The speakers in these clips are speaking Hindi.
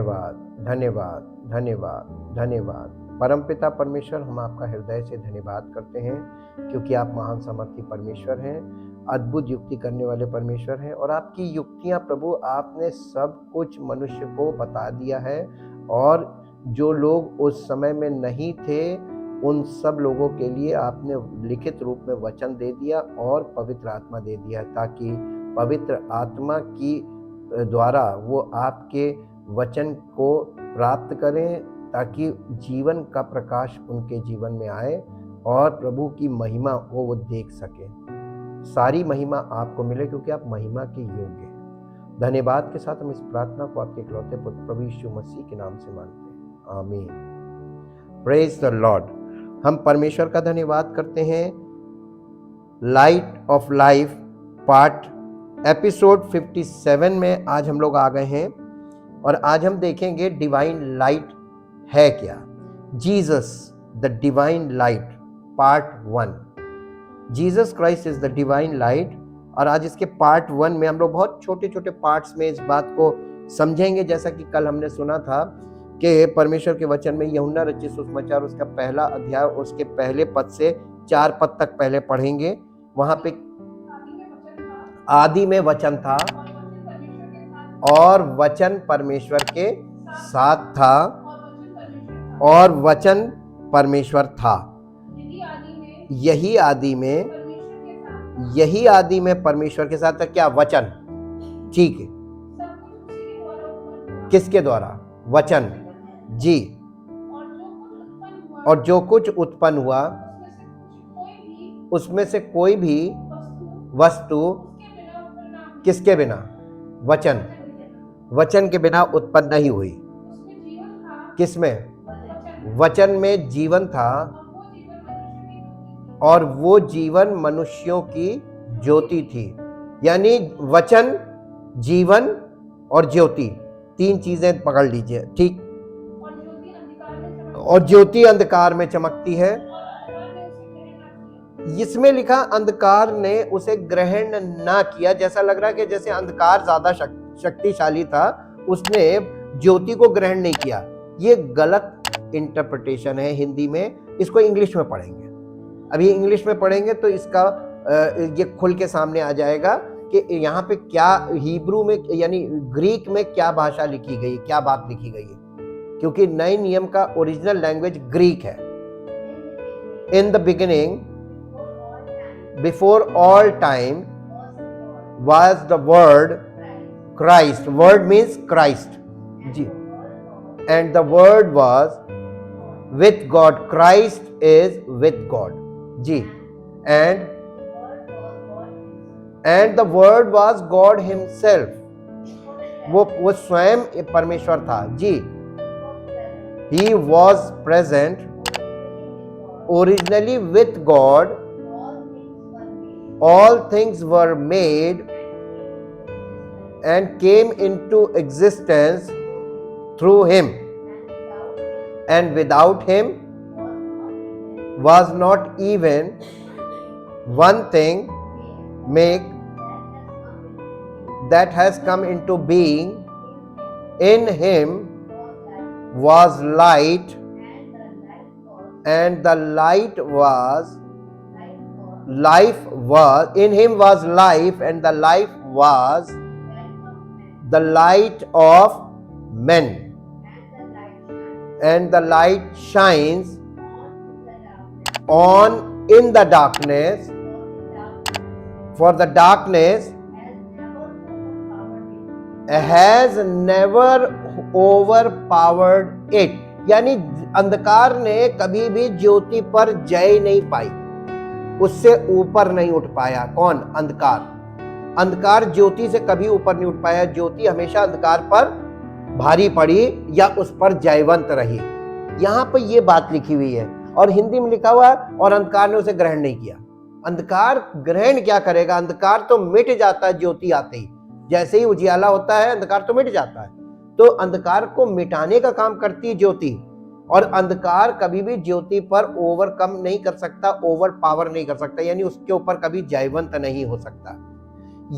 धन्यवाद, धन्यवाद, धन्यवाद, धन्यवाद। परमपिता परमेश्वर, हम आपका हृदय से धन्यवाद करते हैं, क्योंकि आप महान सामर्थी परमेश्वर हैं, अद्भुत युक्ति करने वाले परमेश्वर हैं, और आपकी युक्तियां प्रभु, आपने सब कुछ मनुष्य को बता दिया है, और जो लोग उस समय में नहीं थे उन सब लोगों के लिए आपने लिखित रूप में वचन दे दिया और पवित्र आत्मा दे दिया, ताकि पवित्र आत्मा की द्वारा वो आपके वचन को प्राप्त करें, ताकि जीवन का प्रकाश उनके जीवन में आए और प्रभु की महिमा को वो देख सके। सारी महिमा आपको मिले, क्योंकि आप महिमा के योग्य हैं। धन्यवाद के साथ हम इस प्रार्थना को आपके इकलौते पुत्र प्रभु यीशु मसीह के नाम से मांगते हैं, आमीन। Praise the Lord. हम परमेश्वर का धन्यवाद करते हैं। Light of life part episode 57 में आज हम लोग आ गए हैं, और आज हम देखेंगे डिवाइन लाइट है क्या। Jesus the divine light part 1। Jesus Christ is the divine light. और आज इसके पार्ट 1 में हम लोग बहुत छोटे छोटे पार्ट्स में इस बात को समझेंगे। जैसा कि कल हमने सुना था कि परमेश्वर के वचन में यूहन्ना रचित सुसमाचार उसका पहला अध्याय, उसके पहले पद से 4 पद तक पहले पढ़ेंगे। वहां पे आदि में वचन था और वचन परमेश्वर के साथ था और वचन परमेश्वर था। यही आदि में परमेश्वर के साथ था। क्या? वचन। ठीक है। किसके द्वारा? वचन जी। और जो कुछ उत्पन्न हुआ उसमें से कोई भी वस्तु किसके बिना? वचन के बिना उत्पन्न नहीं हुई। किसमें? वचन में जीवन था, और वो जीवन मनुष्यों की ज्योति थी। यानी वचन, जीवन और ज्योति, 3 चीजें पकड़ लीजिए। ठीक। और ज्योति अंधकार में चमकती है। इसमें लिखा अंधकार ने उसे ग्रहण ना किया। जैसा लग रहा है कि जैसे अंधकार ज्यादा शक्तिशाली था, उसने ज्योति को ग्रहण नहीं किया। ये गलत इंटरप्रिटेशन है हिंदी में। इसको इंग्लिश में पढ़ेंगे। अभी इंग्लिश में पढ़ेंगे तो इसका ये खुल के सामने आ जाएगा कि यहाँ पे क्या हिब्रू में यानी ग्रीक में क्या भाषा लिखी गई, क्या बात लिखी गई है, क्योंकि नए नियम का ओरिजिनल लैंग्वेज ग्रीक है। In the beginning, before all time was the word Christ. Word means Christ ji. And the word was with God. Christ is with God ji. And the word was God himself. वो स्वयं परमेश्वर था जी। He was present originally with God. All things were made and came into existence through him, and without him was not even one thing made that has come into being. In him was light, and the light was in him was life, and the life was the light of men. And the light shines on in the darkness, for the darkness has never overpowered it. यानी अंधकार ने कभी भी ज्योति पर जय नहीं पाई, उससे ऊपर नहीं उठ पाया। कौन? अंधकार। अंधकार ज्योति से कभी ऊपर नहीं उठ पाया। ज्योति हमेशा अंधकार पर भारी पड़ी या उस पर जयवंत रही। यहाँ पर यह बात लिखी हुई है, और हिंदी में लिखा हुआ है, और अंधकार ने उसे ग्रहण नहीं किया। अंधकार ग्रहण क्या करेगा? अंधकार तो मिट जाता है ज्योति आते ही। जैसे ही उजियाला होता है अंधकार तो मिट जाता है। तो अंधकार को मिटाने का काम करती है ज्योति, और अंधकार कभी भी ज्योति पर ओवरकम नहीं कर सकता, ओवर पावर नहीं कर सकता, यानी उसके ऊपर कभी जयवंत नहीं हो सकता।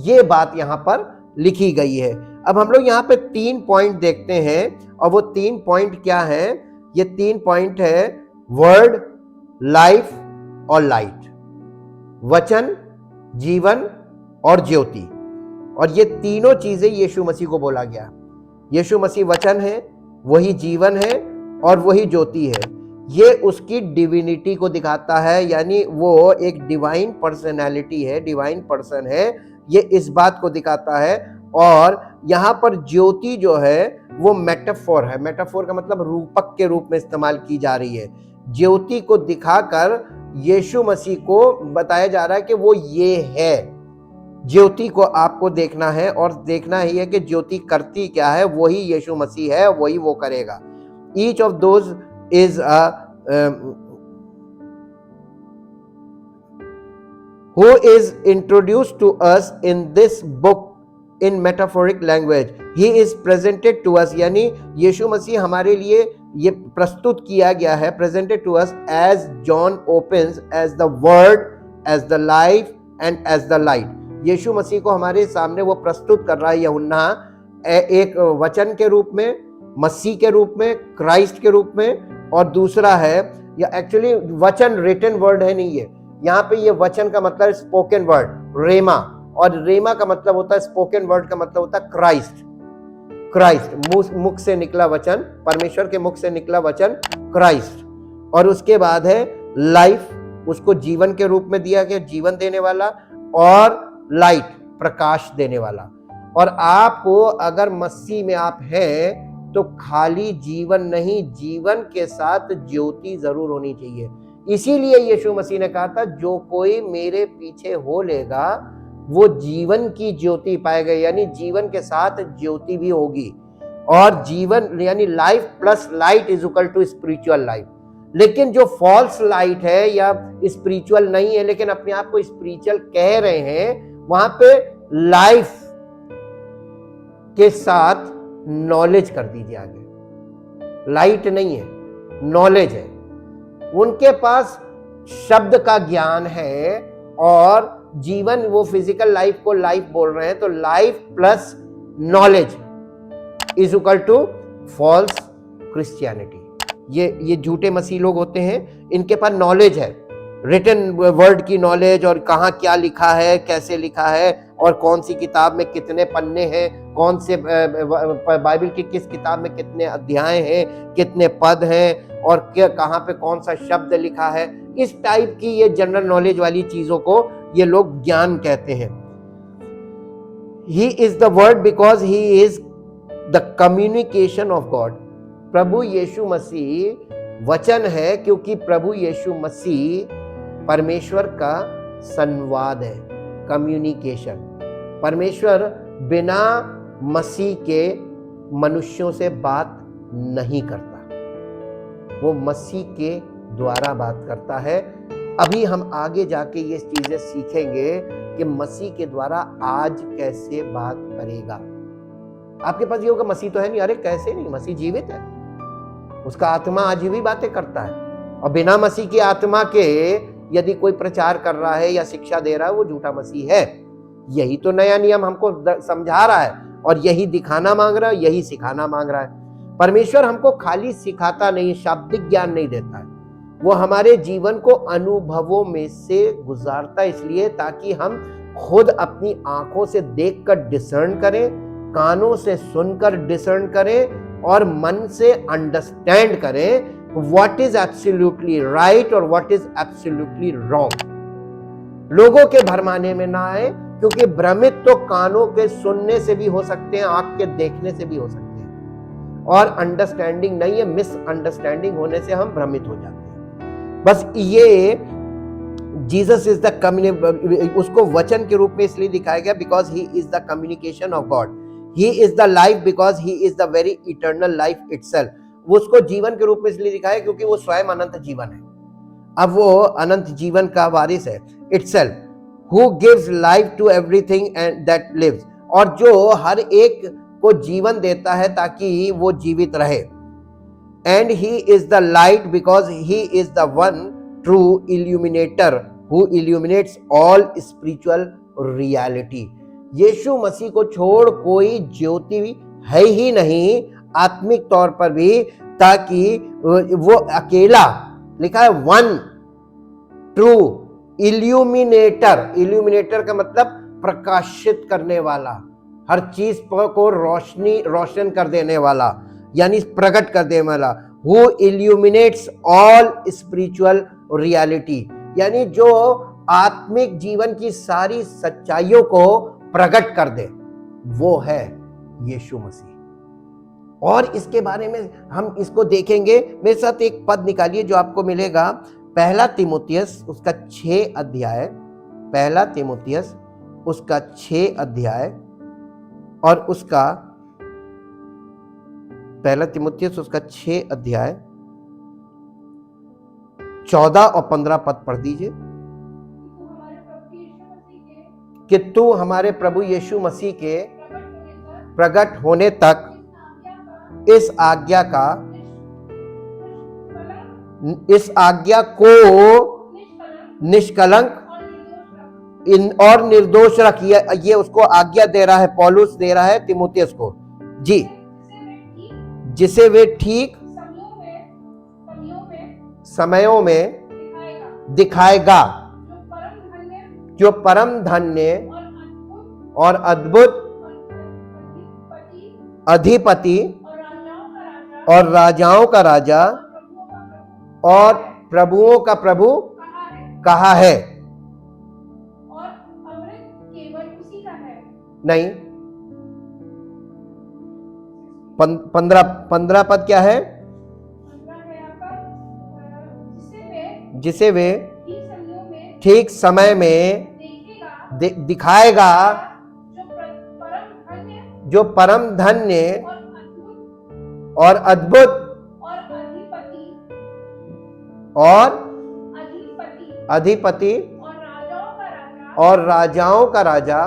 ये बात यहां पर लिखी गई है। अब हम लोग यहाँ पे 3 पॉइंट देखते हैं, और वो 3 पॉइंट क्या है? ये 3 पॉइंट है वर्ड, लाइफ और लाइट। वचन, जीवन और ज्योति। और ये तीनों चीजें यीशु मसीह को बोला गया। यीशु मसीह वचन है, वही जीवन है और वही ज्योति है। ये उसकी डिविनिटी को दिखाता है, यानी वो एक डिवाइन पर्सनैलिटी है, डिवाइन पर्सन है, ये इस बात को दिखाता है। और यहाँ पर ज्योति जो है वो मेटाफोर है। मेटाफोर का मतलब रूपक के रूप में इस्तेमाल की जा रही है। ज्योति को दिखाकर यीशु मसीह को बताया जा रहा है कि वो ये है। ज्योति को आपको देखना है और देखना ही है कि ज्योति करती क्या है। वही यीशु मसीह है, वही वो करेगा। Each of those is who is introduced to us in this book in metaphoric language. He is presented to us, यानी यीशु मसीह हमारे लिए ये प्रस्तुत किया गया है, presented to us as John opens as the word, as the life and as the light. यीशु मसीह को हमारे सामने वो प्रस्तुत कर रहा है यूहन्ना एक वचन के रूप में, मसीह के रूप में, क्राइस्ट के रूप में। और दूसरा है, या एक्चुअली वचन रिटन वर्ड है नहीं, ये यहाँ पे ये वचन का मतलब स्पोकन वर्ड, रेमा, और रेमा का मतलब होता है, स्पोकन वर्ड का मतलब होता है क्राइस्ट। क्राइस्ट मुख से निकला वचन, परमेश्वर के मुख से निकला वचन क्राइस्ट। और उसके बाद है लाइफ, उसको जीवन के रूप में दिया गया, जीवन देने वाला, और लाइट, प्रकाश देने वाला। और आपको अगर मसीह में आप हैं तो खाली जीवन नहीं, जीवन के साथ ज्योति जरूर होनी चाहिए। इसीलिए यीशु मसीह ने कहा था, जो कोई मेरे पीछे हो लेगा वो जीवन की ज्योति पाएगा, यानी जीवन के साथ ज्योति भी होगी। और जीवन यानी life plus light is equal to spiritual life. लेकिन जो फॉल्स लाइट है या स्पिरिचुअल नहीं है लेकिन अपने आप को स्पिरिचुअल कह रहे हैं, वहां पे लाइफ के साथ नॉलेज कर दीजिए आगे। लाइट नहीं है, नॉलेज है। उनके पास शब्द का ज्ञान है और जीवन, वो फिजिकल लाइफ को लाइफ बोल रहे हैं, तो life plus knowledge is equal to false Christianity. ये झूठे मसीह लोग होते हैं, इनके पास नॉलेज है, रिटन वर्ड की नॉलेज, और कहाँ क्या लिखा है, कैसे लिखा है, और कौन सी किताब में कितने पन्ने हैं, कौन से बाइबल की किस किताब में कितने अध्याय हैं, कितने पद हैं, और क्या कहाँ पे कौन सा शब्द लिखा है। इस टाइप की ये जनरल नॉलेज वाली चीजों को ये लोग ज्ञान कहते हैं। He is the word because he is the communication of God. प्रभु यीशु मसीह वचन है क्योंकि प्रभु यीशु मसीह परमेश्वर का संवाद है, कम्युनिकेशन। परमेश्वर बिना मसीह के मनुष्यों से बात नहीं करता, वो मसीह के द्वारा बात करता है। अभी हम आगे जाके ये चीजें सीखेंगे कि मसीह के द्वारा आज कैसे बात करेगा। आपके पास ये होगा, मसीह तो है नहीं, अरे कैसे नहीं, मसीह जीवित है, उसका आत्मा आज भी बातें करता है। और बिना मसीह की आत्मा के यदि कोई प्रचार कर रहा है या शिक्षा दे रहा है, वो झूठा मसीह है। यही तो नया नियम हमको समझा रहा है और यही दिखाना मांग रहा है, यही सिखाना मांग रहा है। परमेश्वर हमको खाली सिखाता नहीं, शाब्दिक ज्ञान नहीं देता है, वो हमारे जीवन को अनुभवों में से गुजारता है, इसलिए ताकि हम खुद अपनी आंखों से देखकर डिसर्न करें, कानों से सुनकर डिसर्न करें, और मन से अंडरस्टैंड करें व्हाट इज एब्सोल्युटली राइट और व्हाट इज एब्सोल्युटली रॉन्ग। लोगों के भरमाने में ना आए, क्योंकि भ्रमित तो कानों के सुनने से भी हो सकते हैं, आंख के देखने से भी हो सकते हैं, और अंडरस्टैंडिंग नहीं है, मिस अंडरस्टैंडिंग होने से हम भ्रमित हो जाते हैं। बस ये जीसस इज द उसको वचन के रूप में इसलिए दिखाया गया because he is the communication of God. He is the life because he is the very eternal life itself. वो उसको जीवन के रूप में इसलिए दिखाया क्योंकि वो स्वयं अनंत जीवन है। अब वो अनंत जीवन का वारिस है, itself, who gives life to everything and that lives, और जो हर एक को जीवन देता है ताकि वो जीवित रहे। And he is the light because he is the one true illuminator who illuminates all spiritual reality. यीशु मसीह को छोड़ कोई ज्योति है ही नहीं आत्मिक तौर पर भी, ताकि वो अकेला, लिखा है वन ट्रू इल्यूमिनेटर। इल्यूमिनेटर का मतलब प्रकाशित करने वाला, हर चीज को रोशन कर देने वाला, यानी प्रकट कर देने वाला। Who illuminates all spiritual reality, यानी जो आत्मिक जीवन की सारी सच्चाइयों को प्रकट कर दे, वो है यीशु मसीह। और इसके बारे में हम इसको देखेंगे। मेरे साथ एक पद निकालिए जो आपको मिलेगा, पहला तीमुथियुस उसका 6 अध्याय, पहला तीमुथियुस उसका 6 अध्याय और उसका, पहला तीमुथियुस उसका 6 अध्याय 14 और 15 पद पढ़ दीजिए। कि तू हमारे प्रभु यीशु मसीह के प्रकट होने तक इस आज्ञा को निष्कलंक और निर्दोष रख। ये उसको आज्ञा दे रहा है, पौलुस दे रहा है तीमुथियुस को जी, जिसे वे ठीक समयों में दिखाएगा, जो परम धन्य और अद्भुत अधिपति और राजाओं का राजा और प्रभुओं का प्रभु कहा है। और अमृत केवल उसी का है। नहीं, 15 पद क्या है? जिसे वे ठीक समय में दिखाएगा, जो परम धन्य और अद्भुत और अधिपति और राजाओं का राजा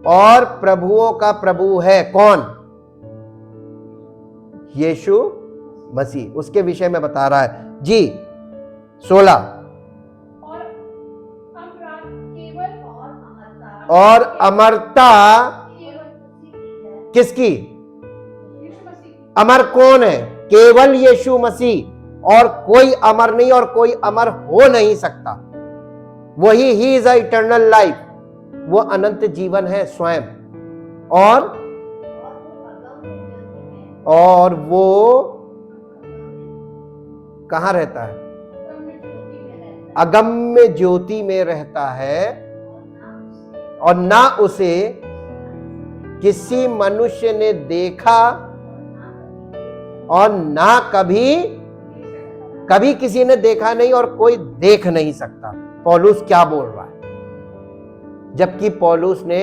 और प्रभुओं का प्रभु है। कौन? यीशु मसीह। उसके विषय में बता रहा है जी। 16 और अमरता किसकी? अमर कौन है? केवल यीशु मसीह, और कोई अमर नहीं, और कोई अमर हो नहीं सकता। वही he is a eternal life, वो अनंत जीवन है स्वयं। और वो कहां रहता है? अगम्य ज्योति में रहता है, और ना उसे किसी मनुष्य ने देखा और ना कभी किसी ने देखा नहीं, और कोई देख नहीं सकता। पौलुस क्या बोल रहा है? जबकि पौलुस ने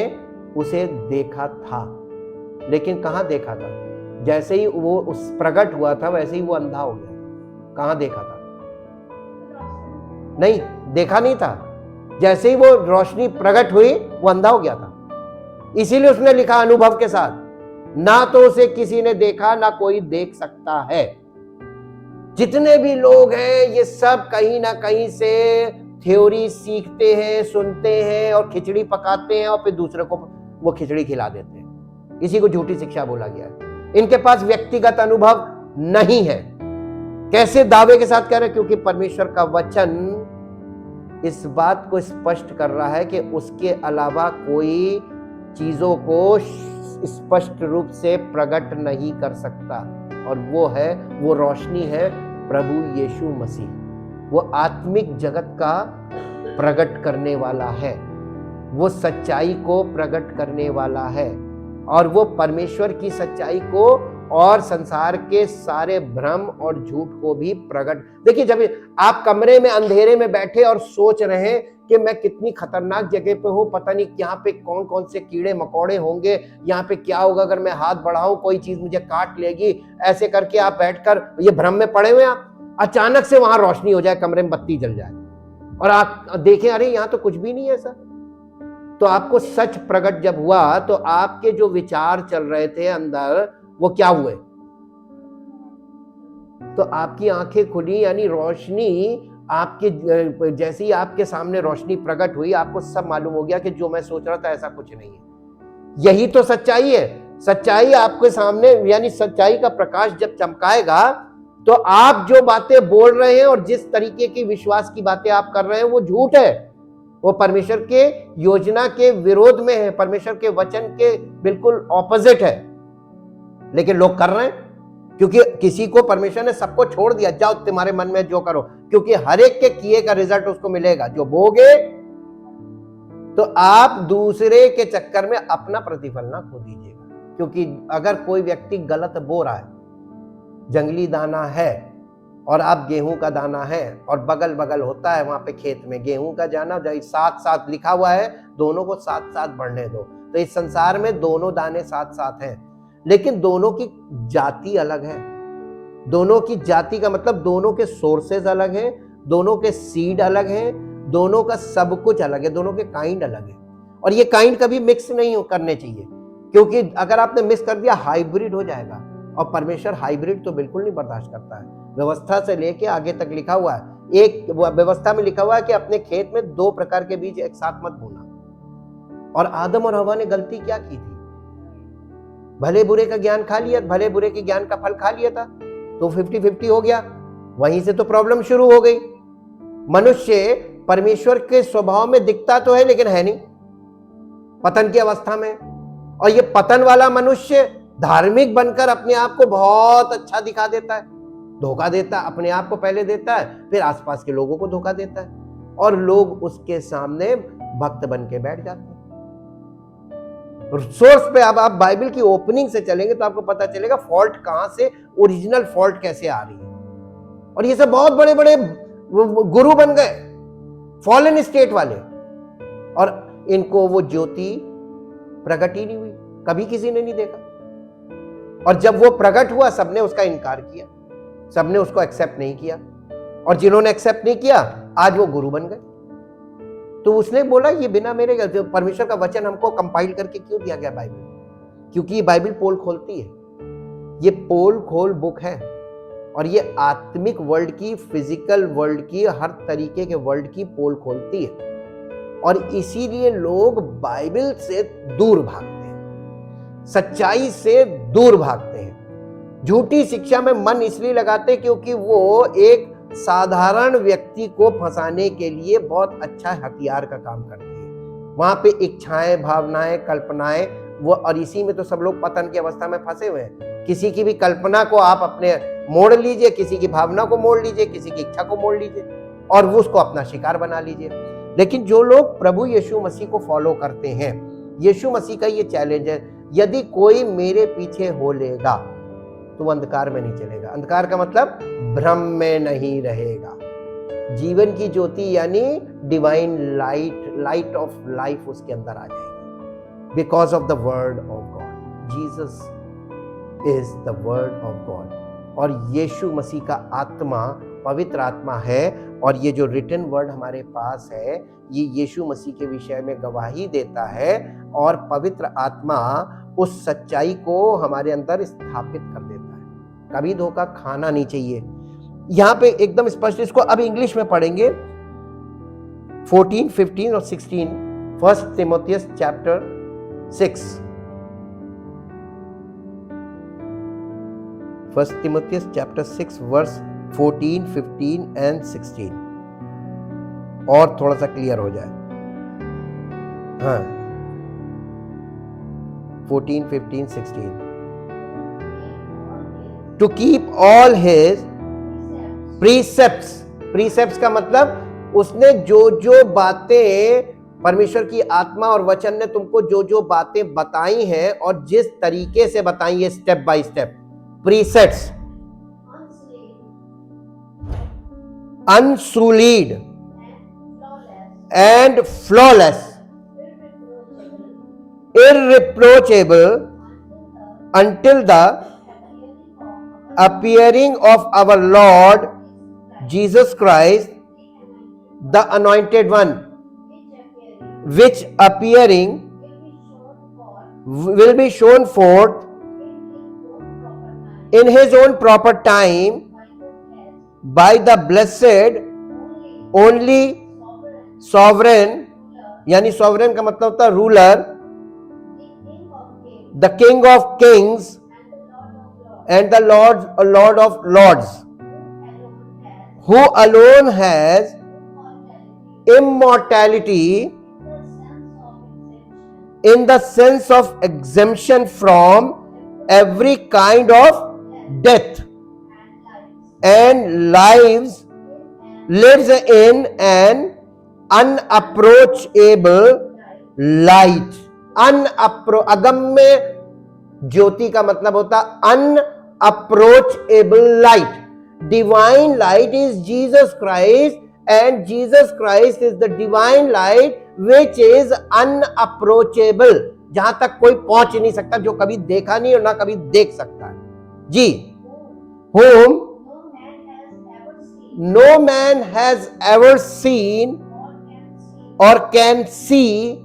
उसे देखा था, लेकिन कहां देखा था? जैसे ही वो उस प्रकट हुआ था वैसे ही वो अंधा हो गया। कहां देखा था? नहीं, देखा नहीं था। जैसे ही वो रोशनी प्रकट हुई वो अंधा हो गया था। इसीलिए उसने लिखा अनुभव के साथ, ना तो उसे किसी ने देखा ना कोई देख सकता है। जितने भी लोग हैं ये सब कहीं ना कहीं से थ्योरी सीखते हैं, सुनते हैं और खिचड़ी पकाते हैं, और फिर दूसरे को वो खिचड़ी खिला देते हैं। इसी को झूठी शिक्षा बोला गया है। इनके पास व्यक्तिगत अनुभव नहीं है। कैसे दावे के साथ कह रहे हैं? क्योंकि परमेश्वर का वचन इस बात को स्पष्ट कर रहा है कि उसके अलावा कोई चीजों को स्पष्ट रूप से प्रकट नहीं कर सकता, और वो रोशनी है प्रभु यीशु मसीह। वो आत्मिक जगत का प्रकट करने वाला है, वो सच्चाई को प्रकट करने वाला है, और वो परमेश्वर की सच्चाई को और संसार के सारे भ्रम और झूठ को भी प्रकट। देखिए, जब आप कमरे में अंधेरे में बैठे और सोच रहे हैं कि मैं कितनी खतरनाक जगह पे हूँ, पता नहीं यहाँ पे कौन कौन से कीड़े मकोड़े होंगे, यहाँ पे क्या होगा अगर मैं हाथ बढ़ाऊं कोई चीज मुझे काट लेगी, ऐसे करके आप बैठकर ये भ्रम में पड़े हुए, आप अचानक से वहां रोशनी हो जाए, कमरे में बत्ती जल जाए, और आप देखें अरे यहाँ तो कुछ भी नहीं है सर। तो आपको सच प्रकट जब हुआ तो आपके जो विचार चल रहे थे अंदर वो क्या हुए? तो आपकी आंखें खुली, यानी रोशनी आपके जैसे ही आपके सामने रोशनी प्रकट हुई, आपको सब मालूम हो गया कि जो मैं सोच रहा था ऐसा कुछ नहीं है। यही तो सच्चाई है। सच्चाई आपके सामने, यानी सच्चाई का प्रकाश जब चमकाएगा तो आप जो बातें बोल रहे हैं और जिस तरीके की विश्वास की बातें आप कर रहे हैं वो झूठ है, वो परमेश्वर के योजना के विरोध में है, परमेश्वर के वचन के बिल्कुल ऑपोजिट है। लेकिन लोग कर रहे हैं क्योंकि किसी को परमेश्वर ने सबको छोड़ दिया, जाओ तुम्हारे मन में जो करो, क्योंकि हर एक के किए का रिजल्ट उसको मिलेगा जो बोगे। तो आप दूसरे के चक्कर में अपना प्रतिफल ना खो दीजिएगा, क्योंकि अगर कोई व्यक्ति गलत बो रहा है, जंगली दाना है और आप गेहूं का दाना है और बगल बगल होता है वहां पे खेत में गेहूं का दाना, जो साथ साथ लिखा हुआ है, दोनों को साथ साथ बढ़ने दो। तो इस संसार में दोनों दाने साथ साथ हैं, लेकिन दोनों की जाति अलग है। दोनों की जाति का मतलब दोनों के सोर्सेज अलग हैं, दोनों के सीड अलग हैं, दोनों का सब कुछ अलग है, दोनों के काइंड अलग है। और ये काइंड कभी मिक्स नहीं करने चाहिए, क्योंकि अगर आपने मिक्स कर दिया हाइब्रिड हो जाएगा, और परमेश्वर हाइब्रिड तो बिल्कुल नहीं बर्दाश्त करता है। व्यवस्था से लेके आगे तक लिखा हुआ है, एक व्यवस्था में लिखा हुआ है कि अपने खेत में 2 प्रकार के बीज एक साथ मत बोना। और आदम और हवा ने गलती क्या की थी? भले बुरे का ज्ञान खा लिया, भले बुरे के ज्ञान का फल खा लिया था, तो 50-50 हो गया। वहीं से तो प्रॉब्लम शुरू हो गई। मनुष्य परमेश्वर के स्वभाव में दिखता तो है लेकिन है नहीं, पतन की अवस्था में। और ये पतन वाला मनुष्य धार्मिक बनकर अपने आप को बहुत अच्छा दिखा देता है, धोखा देता है, अपने आप को पहले देता है, फिर आसपास के लोगों को धोखा देता है, और लोग उसके सामने भक्त बन के बैठ जाते हैं। सोर्स पे अब आप बाइबल की ओपनिंग से चलेंगे तो आपको पता चलेगा फॉल्ट कहां से, ओरिजिनल फॉल्ट कैसे आ रही है। और ये सब बहुत बड़े बड़े गुरु बन गए, फॉलन स्टेट वाले, और इनको वो ज्योति प्रकट ही नहीं हुई, कभी किसी ने नहीं देखा। और जब वो प्रकट हुआ सबने उसका इनकार किया, सबने उसको एक्सेप्ट नहीं किया, और जिन्होंने एक्सेप्ट नहीं किया आज वो गुरु बन गए। तो उसने बोला ये बिना मेरे परमेश्वर का वचन हमको कंपाइल करके क्यों दिया गया बाइबल? क्योंकि ये बाइबल पोल खोलती है, ये पोल खोल बुक है, और ये आत्मिक वर्ल्ड की, फिजिकल वर्ल्ड की, हर तरीके के वर्ल्ड की पोल खोलती है। और इसीलिए लोग बाइबल से दूर भागते हैं, सच्चाई से दूर भागते हैं, झूठी शिक्षा में मन इसलिए लगाते हैं क्योंकि वो एक साधारण व्यक्ति को फंसाने के लिए बहुत अच्छा हथियार का काम करती है। वहां पे इच्छाएं, भावनाएं, कल्पनाएं, वो, और इसी में तो सब लोग पतन की अवस्था में फंसे हुए हैं। किसी की भी कल्पना को आप अपने मोड़ लीजिए, किसी की भावना को मोड़ लीजिए, किसी की इच्छा को मोड़ लीजिए, और वो उसको अपना शिकार बना लीजिए। लेकिन जो लोग प्रभु यीशु मसीह को फॉलो करते हैं, यीशु मसीह का ये चैलेंज है, यदि कोई मेरे पीछे हो लेगा तो वो अंधकार में नहीं चलेगा। अंधकार का मतलब भ्रम में नहीं रहेगा, जीवन की ज्योति यानी divine light, light of life उसके अंदर आ जाएगी, because of the word of God. Jesus is the word of God, और यीशु मसीह का आत्मा पवित्र आत्मा है, और ये जो रिटन वर्ड हमारे पास है ये यीशु मसीह के विषय में गवाही देता है, और पवित्र आत्मा उस सच्चाई को हमारे अंदर स्थापित कर देता है। कभी धोखा खाना नहीं चाहिए। यहां पे एकदम स्पष्ट, इसको अब इंग्लिश में पढ़ेंगे, 14, 15 और 16, 1 तिमोथियस चैप्टर 6, 1 तिमोथियस चैप्टर 6 वर्स 14, 15 एंड 16, और थोड़ा सा क्लियर हो जाए। हाँ, 14, 15, 16, to keep all his precepts। precepts का मतलब उसने जो जो बातें, परमेश्वर की आत्मा और वचन ने तुमको जो जो बातें बताई हैं और जिस तरीके से बताई है, step by step, precepts, unsullied and flawless, irreproachable until the appearing of our Lord Jesus Christ, the anointed one, which appearing will be shown forth in his own proper time by the blessed only sovereign, यानी सॉवरेन का मतलब होता है ruler, the king of kings and the lord of lords, who alone has immortality in the sense of exemption from every kind of death and lives in an unapproachable light. अगम्य ज्योति का मतलब होता unapproachable light. Divine light is Jesus Christ, and Jesus Christ is the divine light which is unapproachable, जहां तक कोई पहुंच नहीं सकता, जो कभी देखा नहीं और ना कभी देख सकता है जी. Whom no man has ever seen or can see,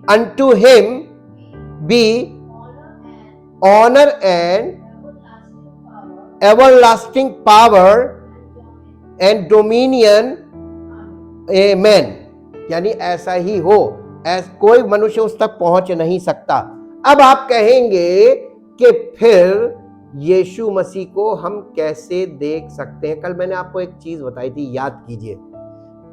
unto him be honor and everlasting power and dominion. Amen. यानी ऐसा ही हो, कोई मनुष्य उस तक पहुंच नहीं सकता. अब आप कहेंगे कि फिर यीशु मसीह को हम कैसे देख सकते हैं. कल मैंने आपको एक चीज बताई थी, याद कीजिए.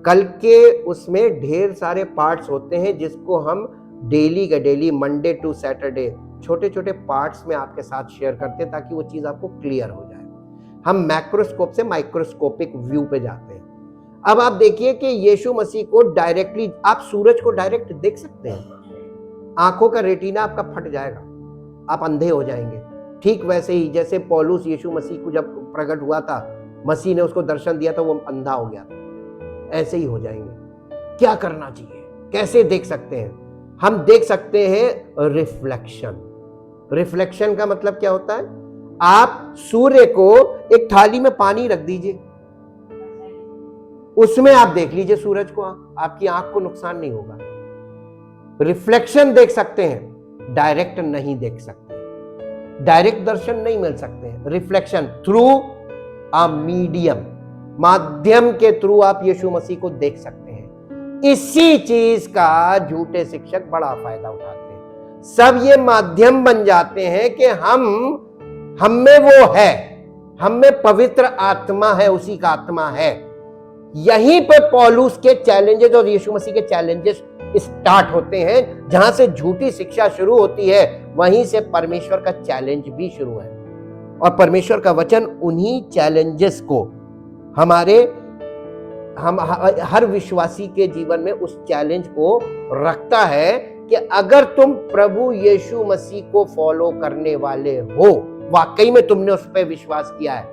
कल के उसमें ढेर सारे पार्ट्स होते हैं जिसको हम डेली का डेली, मंडे टू सैटरडे, छोटे छोटे पार्ट्स में आपके साथ शेयर करते हैं ताकि वो चीज आपको क्लियर हो जाए. हम मैक्रोस्कोप से माइक्रोस्कोपिक व्यू पे जाते हैं. अब आप देखिए कि यीशु मसीह को डायरेक्टली, आप सूरज को डायरेक्ट देख सकते हैं, आंखों का रेटिना आपका फट जाएगा, आप अंधे हो जाएंगे. ठीक वैसे ही जैसे पौलुस यीशु मसीह को जब प्रकट हुआ था, मसीह ने उसको दर्शन दिया था, वो अंधा हो गया था, ऐसे ही हो जाएंगे. क्या करना चाहिए, कैसे देख सकते हैं? हम देख सकते हैं रिफ्लेक्शन. रिफ्लेक्शन का मतलब क्या होता है? आप सूर्य को एक थाली में पानी रख दीजिए, उसमें आप देख लीजिए सूरज को, आपकी आंख को नुकसान नहीं होगा. रिफ्लेक्शन देख सकते हैं, डायरेक्ट नहीं देख सकते, डायरेक्ट दर्शन नहीं मिल सकते हैं. रिफ्लेक्शन थ्रू अ मीडियम, माध्यम के थ्रू आप यीशु मसीह को देख सकते हैं. इसी चीज का झूठे शिक्षक बड़ा फायदा उठाते हैं. सब ये माध्यम बन जाते हैं कि हम में वो है, हम में पवित्र आत्मा है, उसी का आत्मा है. यहीं पर पौलुस के चैलेंजेस और यीशु मसीह के चैलेंजेस स्टार्ट होते हैं. जहां से झूठी शिक्षा शुरू होती है, वहीं से परमेश्वर का चैलेंज भी शुरू है. और परमेश्वर का वचन उन्हीं चैलेंजेस को हम हर विश्वासी के जीवन में उस चैलेंज को रखता है कि अगर तुम प्रभु यीशु मसीह को फॉलो करने वाले हो, वाकई में तुमने उस पर विश्वास किया है,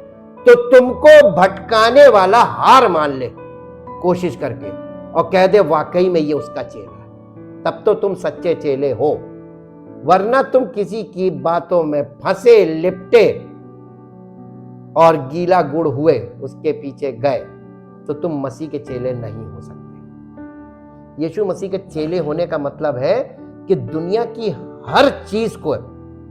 तो तुमको भटकाने वाला हार मान ले कोशिश करके और कह दे वाकई में ये उसका चेला है, तब तो तुम सच्चे चेले हो. वरना तुम किसी की बातों में फंसे, लिपटे और गीला गुड़ हुए, उसके पीछे गए, तो तुम मसीह के चेले नहीं हो सकते. यीशु मसीह के चेले होने का मतलब है कि दुनिया की हर चीज को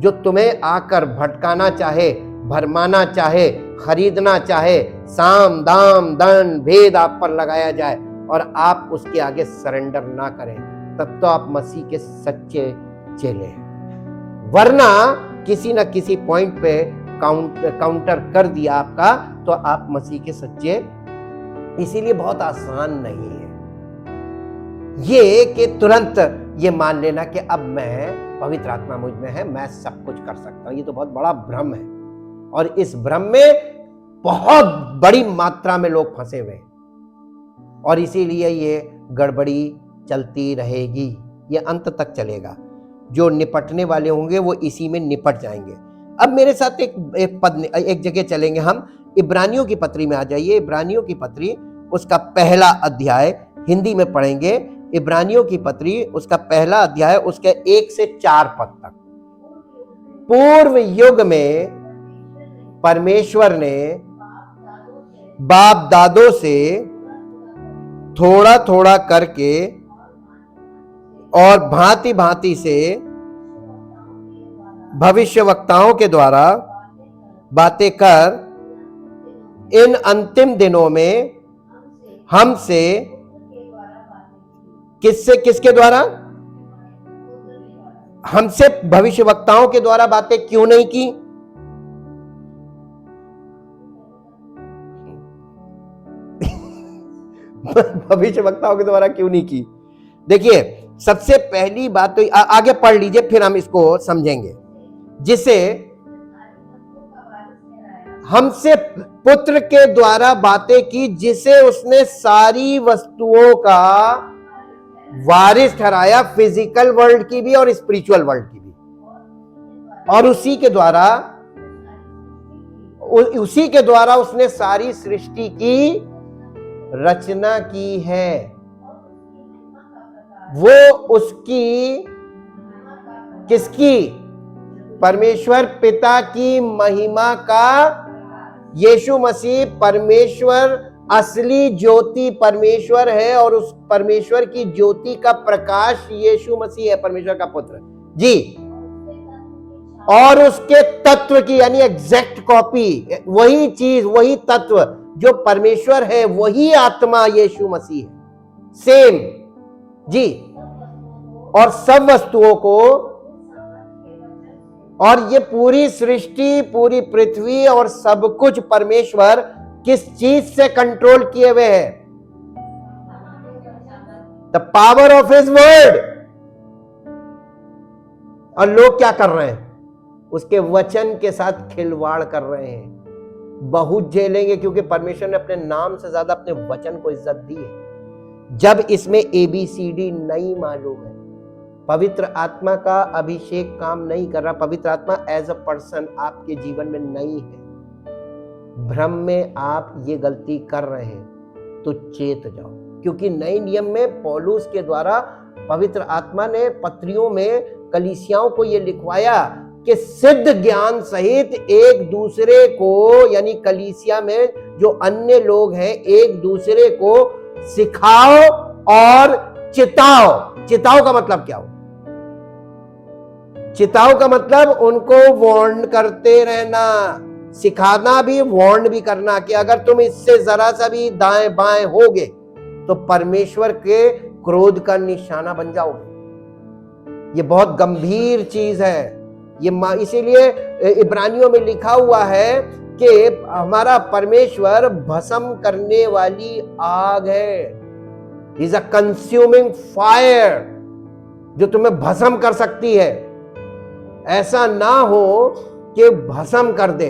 जो तुम्हें आकर भटकाना चाहे, भरमाना चाहे, खरीदना चाहे, साम दाम दंड भेद आप पर लगाया जाए और आप उसके आगे सरेंडर ना करें, तब तो आप मसीह के सच्चे चेले हैं. वरना किसी न किसी पॉइंट पे काउंटर कर दिया आपका, तो आप मसीह के सच्चे. इसीलिए बहुत आसान नहीं है ये कि तुरंत ये मान लेना कि अब मैं, पवित्र आत्मा मुझ में है, मैं सब कुछ कर सकता हूं. ये तो बहुत बड़ा भ्रम है और इस भ्रम में बहुत बड़ी मात्रा में लोग फंसे हुए हैं और इसीलिए ये गड़बड़ी चलती रहेगी, ये अंत तक चलेगा. जो निपटने वाले होंगे वो इसी में निपट जाएंगे. अब मेरे साथ एक जगह चलेंगे हम. इब्रानियों की पत्री में आ जाइए. इब्रानियों की पत्री उसका पहला अध्याय हिंदी में पढ़ेंगे. इब्रानियों की पत्री उसका पहला अध्याय उसके 1 से 4 पद तक. पूर्व युग में परमेश्वर ने बाप दादों से थोड़ा थोड़ा करके और भांति भांति से भविष्यवक्ताओं के द्वारा बातें कर इन अंतिम दिनों में हमसे किससे, किसके द्वारा? हमसे भविष्यवक्ताओं के द्वारा बातें क्यों नहीं की? भविष्यवक्ताओं के द्वारा क्यों नहीं की? देखिए, सबसे पहली बात तो आगे पढ़ लीजिए, फिर हम इसको समझेंगे। जिसे हमसे पुत्र के द्वारा बातें की, जिसे उसने सारी वस्तुओं का वारिस ठहराया, फिजिकल वर्ल्ड की भी और स्पिरिचुअल वर्ल्ड की भी, और उसी के द्वारा उसने सारी सृष्टि की रचना की है। वो उसकी, किसकी? परमेश्वर पिता की महिमा का, यीशु मसीह परमेश्वर, असली ज्योति परमेश्वर है, और उस परमेश्वर की ज्योति का प्रकाश यीशु मसीह है, परमेश्वर का पुत्र जी। और उसके तत्व की, यानी एग्जैक्ट कॉपी, वही चीज, वही तत्व जो परमेश्वर है, वही आत्मा यीशु मसीह है, सेम जी। और सब वस्तुओं को, और ये पूरी सृष्टि, पूरी पृथ्वी और सब कुछ परमेश्वर किस चीज से कंट्रोल किए हुए है? The power of his word. और लोग क्या कर रहे हैं? उसके वचन के साथ खिलवाड़ कर रहे हैं। बहुत झेलेंगे, क्योंकि परमेश्वर ने अपने नाम से ज्यादा अपने वचन को इज्जत दी है। जब इसमें ABCD नहीं मालूम है, पवित्र आत्मा का अभिषेक काम नहीं कर रहा, पवित्र आत्मा एज अ पर्सन आपके जीवन में नहीं है, भ्रम में आप ये गलती कर रहे हैं, तो चेत जाओ। क्योंकि नए नियम में पौलुस के द्वारा पवित्र आत्मा ने पत्रियों में कलीसियाओं को ये लिखवाया कि सिद्ध ज्ञान सहित एक दूसरे को, यानी कलीसिया में जो अन्य लोग हैं, एक दूसरे को सिखाओ और चिताओ। चिताओ का मतलब क्या हो? चिताओ का मतलब उनको वार्न करते रहना, सिखाना भी, वार्न भी करना, कि अगर तुम इससे जरा सा भी दाएं बाएं होगे तो परमेश्वर के क्रोध का निशाना बन जाओगे। ये बहुत गंभीर चीज है। ये इसीलिए इब्रानियों में लिखा हुआ है कि हमारा परमेश्वर भस्म करने वाली आग है। इज अ कंज्यूमिंग फायर, जो तुम्हें भस्म कर सकती है। ऐसा ना हो कि भस्म कर दे,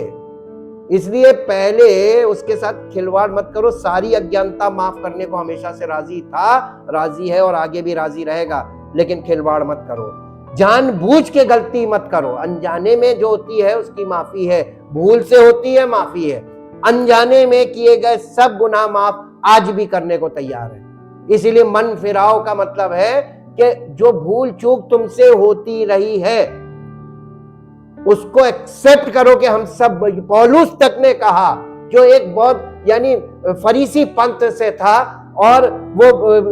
इसलिए पहले उसके साथ खिलवाड़ मत करो। सारी अज्ञानता माफ करने को हमेशा से राजी था, राजी है और आगे भी राजी रहेगा, लेकिन खिलवाड़ मत करो। जानबूझ के गलती मत करो। अनजाने में जो होती है उसकी माफी है, भूल से होती है माफी है। अनजाने में किए गए सब गुनाह माफ आज भी करने को तैयार है। इसीलिए मन फिराओ का मतलब है कि जो भूल चूक तुमसे होती रही है उसको एक्सेप्ट करो कि हम सब, पौलुस तक ने कहा, जो एक बहुत, यानी फरीसी पंथ से था और वो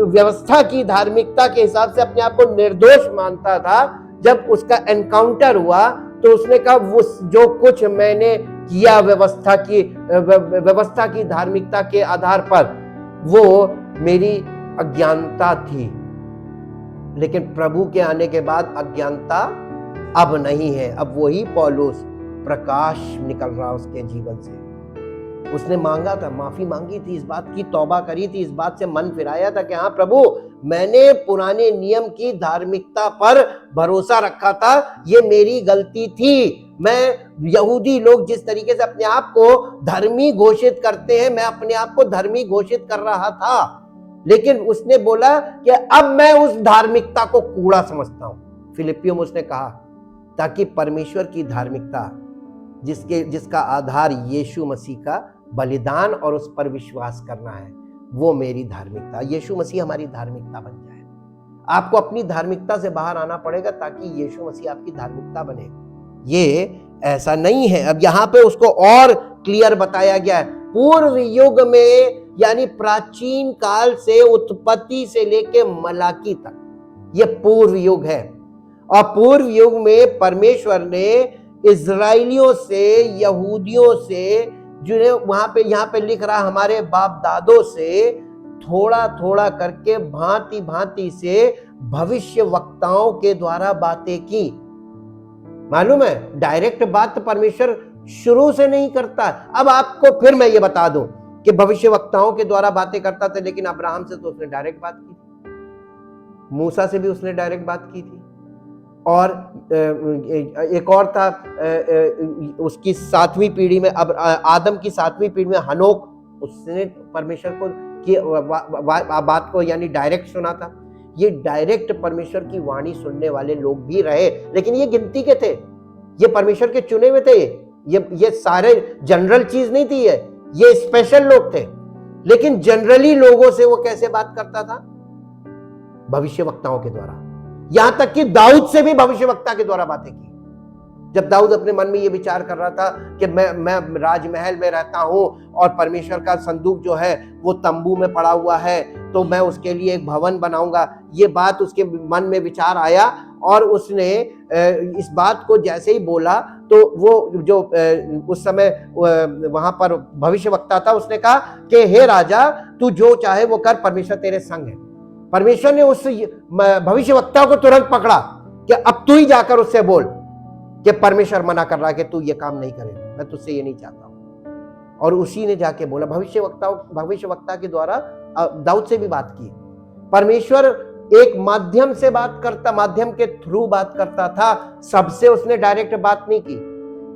व्यवस्था की धार्मिकता के हिसाब से अपने आप को निर्दोष मानता था, जब उसका एनकाउंटर हुआ तो उसने कहा वो जो कुछ मैंने किया व्यवस्था की धार्मिकता के आधार पर, वो मेरी अज्ञानता थी, लेकिन प्रभु के आने के बाद अज्ञानता अब नहीं है। अब वही पौलुस, प्रकाश निकल रहा उसके जीवन से। उसने मांगा था, माफी मांगी थी, इस बात की तौबा करी थी, इस बात से मन फिराया था कि हाँ प्रभु, मैंने पुराने नियम की धार्मिकता पर भरोसा रखा था, ये मेरी गलती थी। मैं, यहूदी लोग जिस तरीके से अपने आप को धर्मी घोषित करते हैं, मैं अपने आप को धर्मी घोषित कर रहा था, लेकिन उसने बोला कि अब मैं उस धार्मिकता को कूड़ा समझता हूं। फिलिपियों में उसने कहा, ताकि परमेश्वर की धार्मिकता, जिसका आधार यीशु मसीह का बलिदान और उस पर विश्वास करना है, वो मेरी धार्मिकता, यीशु मसीह हमारी धार्मिकता बन जाए। आपको अपनी धार्मिकता से बाहर आना पड़ेगा ताकि यीशु मसीह आपकी धार्मिकता बने। ये ऐसा नहीं है। अब यहाँ पे उसको और क्लियर बताया गया है। पूर्व युग में, यानी प्राचीन काल से, उत्पत्ति से लेके मलाकी तक, ये पूर्व युग है। और पूर्व युग में परमेश्वर ने इजराइलियों से, यहूदियों से, जिन्हें वहां पे, यहाँ पे लिख रहा हमारे बाप दादों से थोड़ा थोड़ा करके भांति भांति से भविष्य वक्ताओं के द्वारा बातें की। मालूम है, डायरेक्ट बात परमेश्वर शुरू से नहीं करता। अब आपको फिर मैं ये बता दूं कि भविष्य वक्ताओं के द्वारा बातें करता था, लेकिन अब्राहम से तो उसने डायरेक्ट बात की थी, मूसा से भी उसने डायरेक्ट बात की थी, और एक और था उसकी 7वीं पीढ़ी में, अब आदम की 7वीं पीढ़ी में हनोक, उसने परमेश्वर को की बात को यानी डायरेक्ट सुना था। ये डायरेक्ट परमेश्वर की वाणी सुनने वाले लोग भी रहे, लेकिन ये गिनती के थे, ये परमेश्वर के चुने हुए थे, ये सारे जनरल चीज नहीं थी, ये स्पेशल लोग थे। लेकिन जनरली लोगों से वो कैसे बात करता था? भविष्यवक्ताओं के द्वारा। यहां तक कि दाऊद से भी भविष्यवक्ता के द्वारा बातें की। जब दाऊद अपने मन में ये विचार कर रहा था कि मैं राजमहल में रहता हूं और परमेश्वर का संदूक जो है वो तंबू में पड़ा हुआ है, तो मैं उसके लिए एक भवन बनाऊंगा, ये बात उसके मन में विचार आया, और उसने इस बात को जैसे ही बोला तो वो जो उस समय वहां पर भविष्यवक्ता था, उसने कहा कि हे राजा, तू जो चाहे वो कर, परमेश्वर तेरे संग है। परमेश्वर ने उस भविष्यवक्ता को तुरंत पकड़ा कि अब तू ही जाकर उससे बोल कि परमेश्वर मना कर रहा है कि तू ये काम नहीं करे, मैं तुझसे ये नहीं चाहता हूं। और उसी ने जाके बोला, भविष्यवक्ता के द्वारा दाऊद से भी बात की। परमेश्वर एक माध्यम से बात करता, माध्यम के थ्रू बात करता था, सबसे उसने डायरेक्ट बात नहीं की,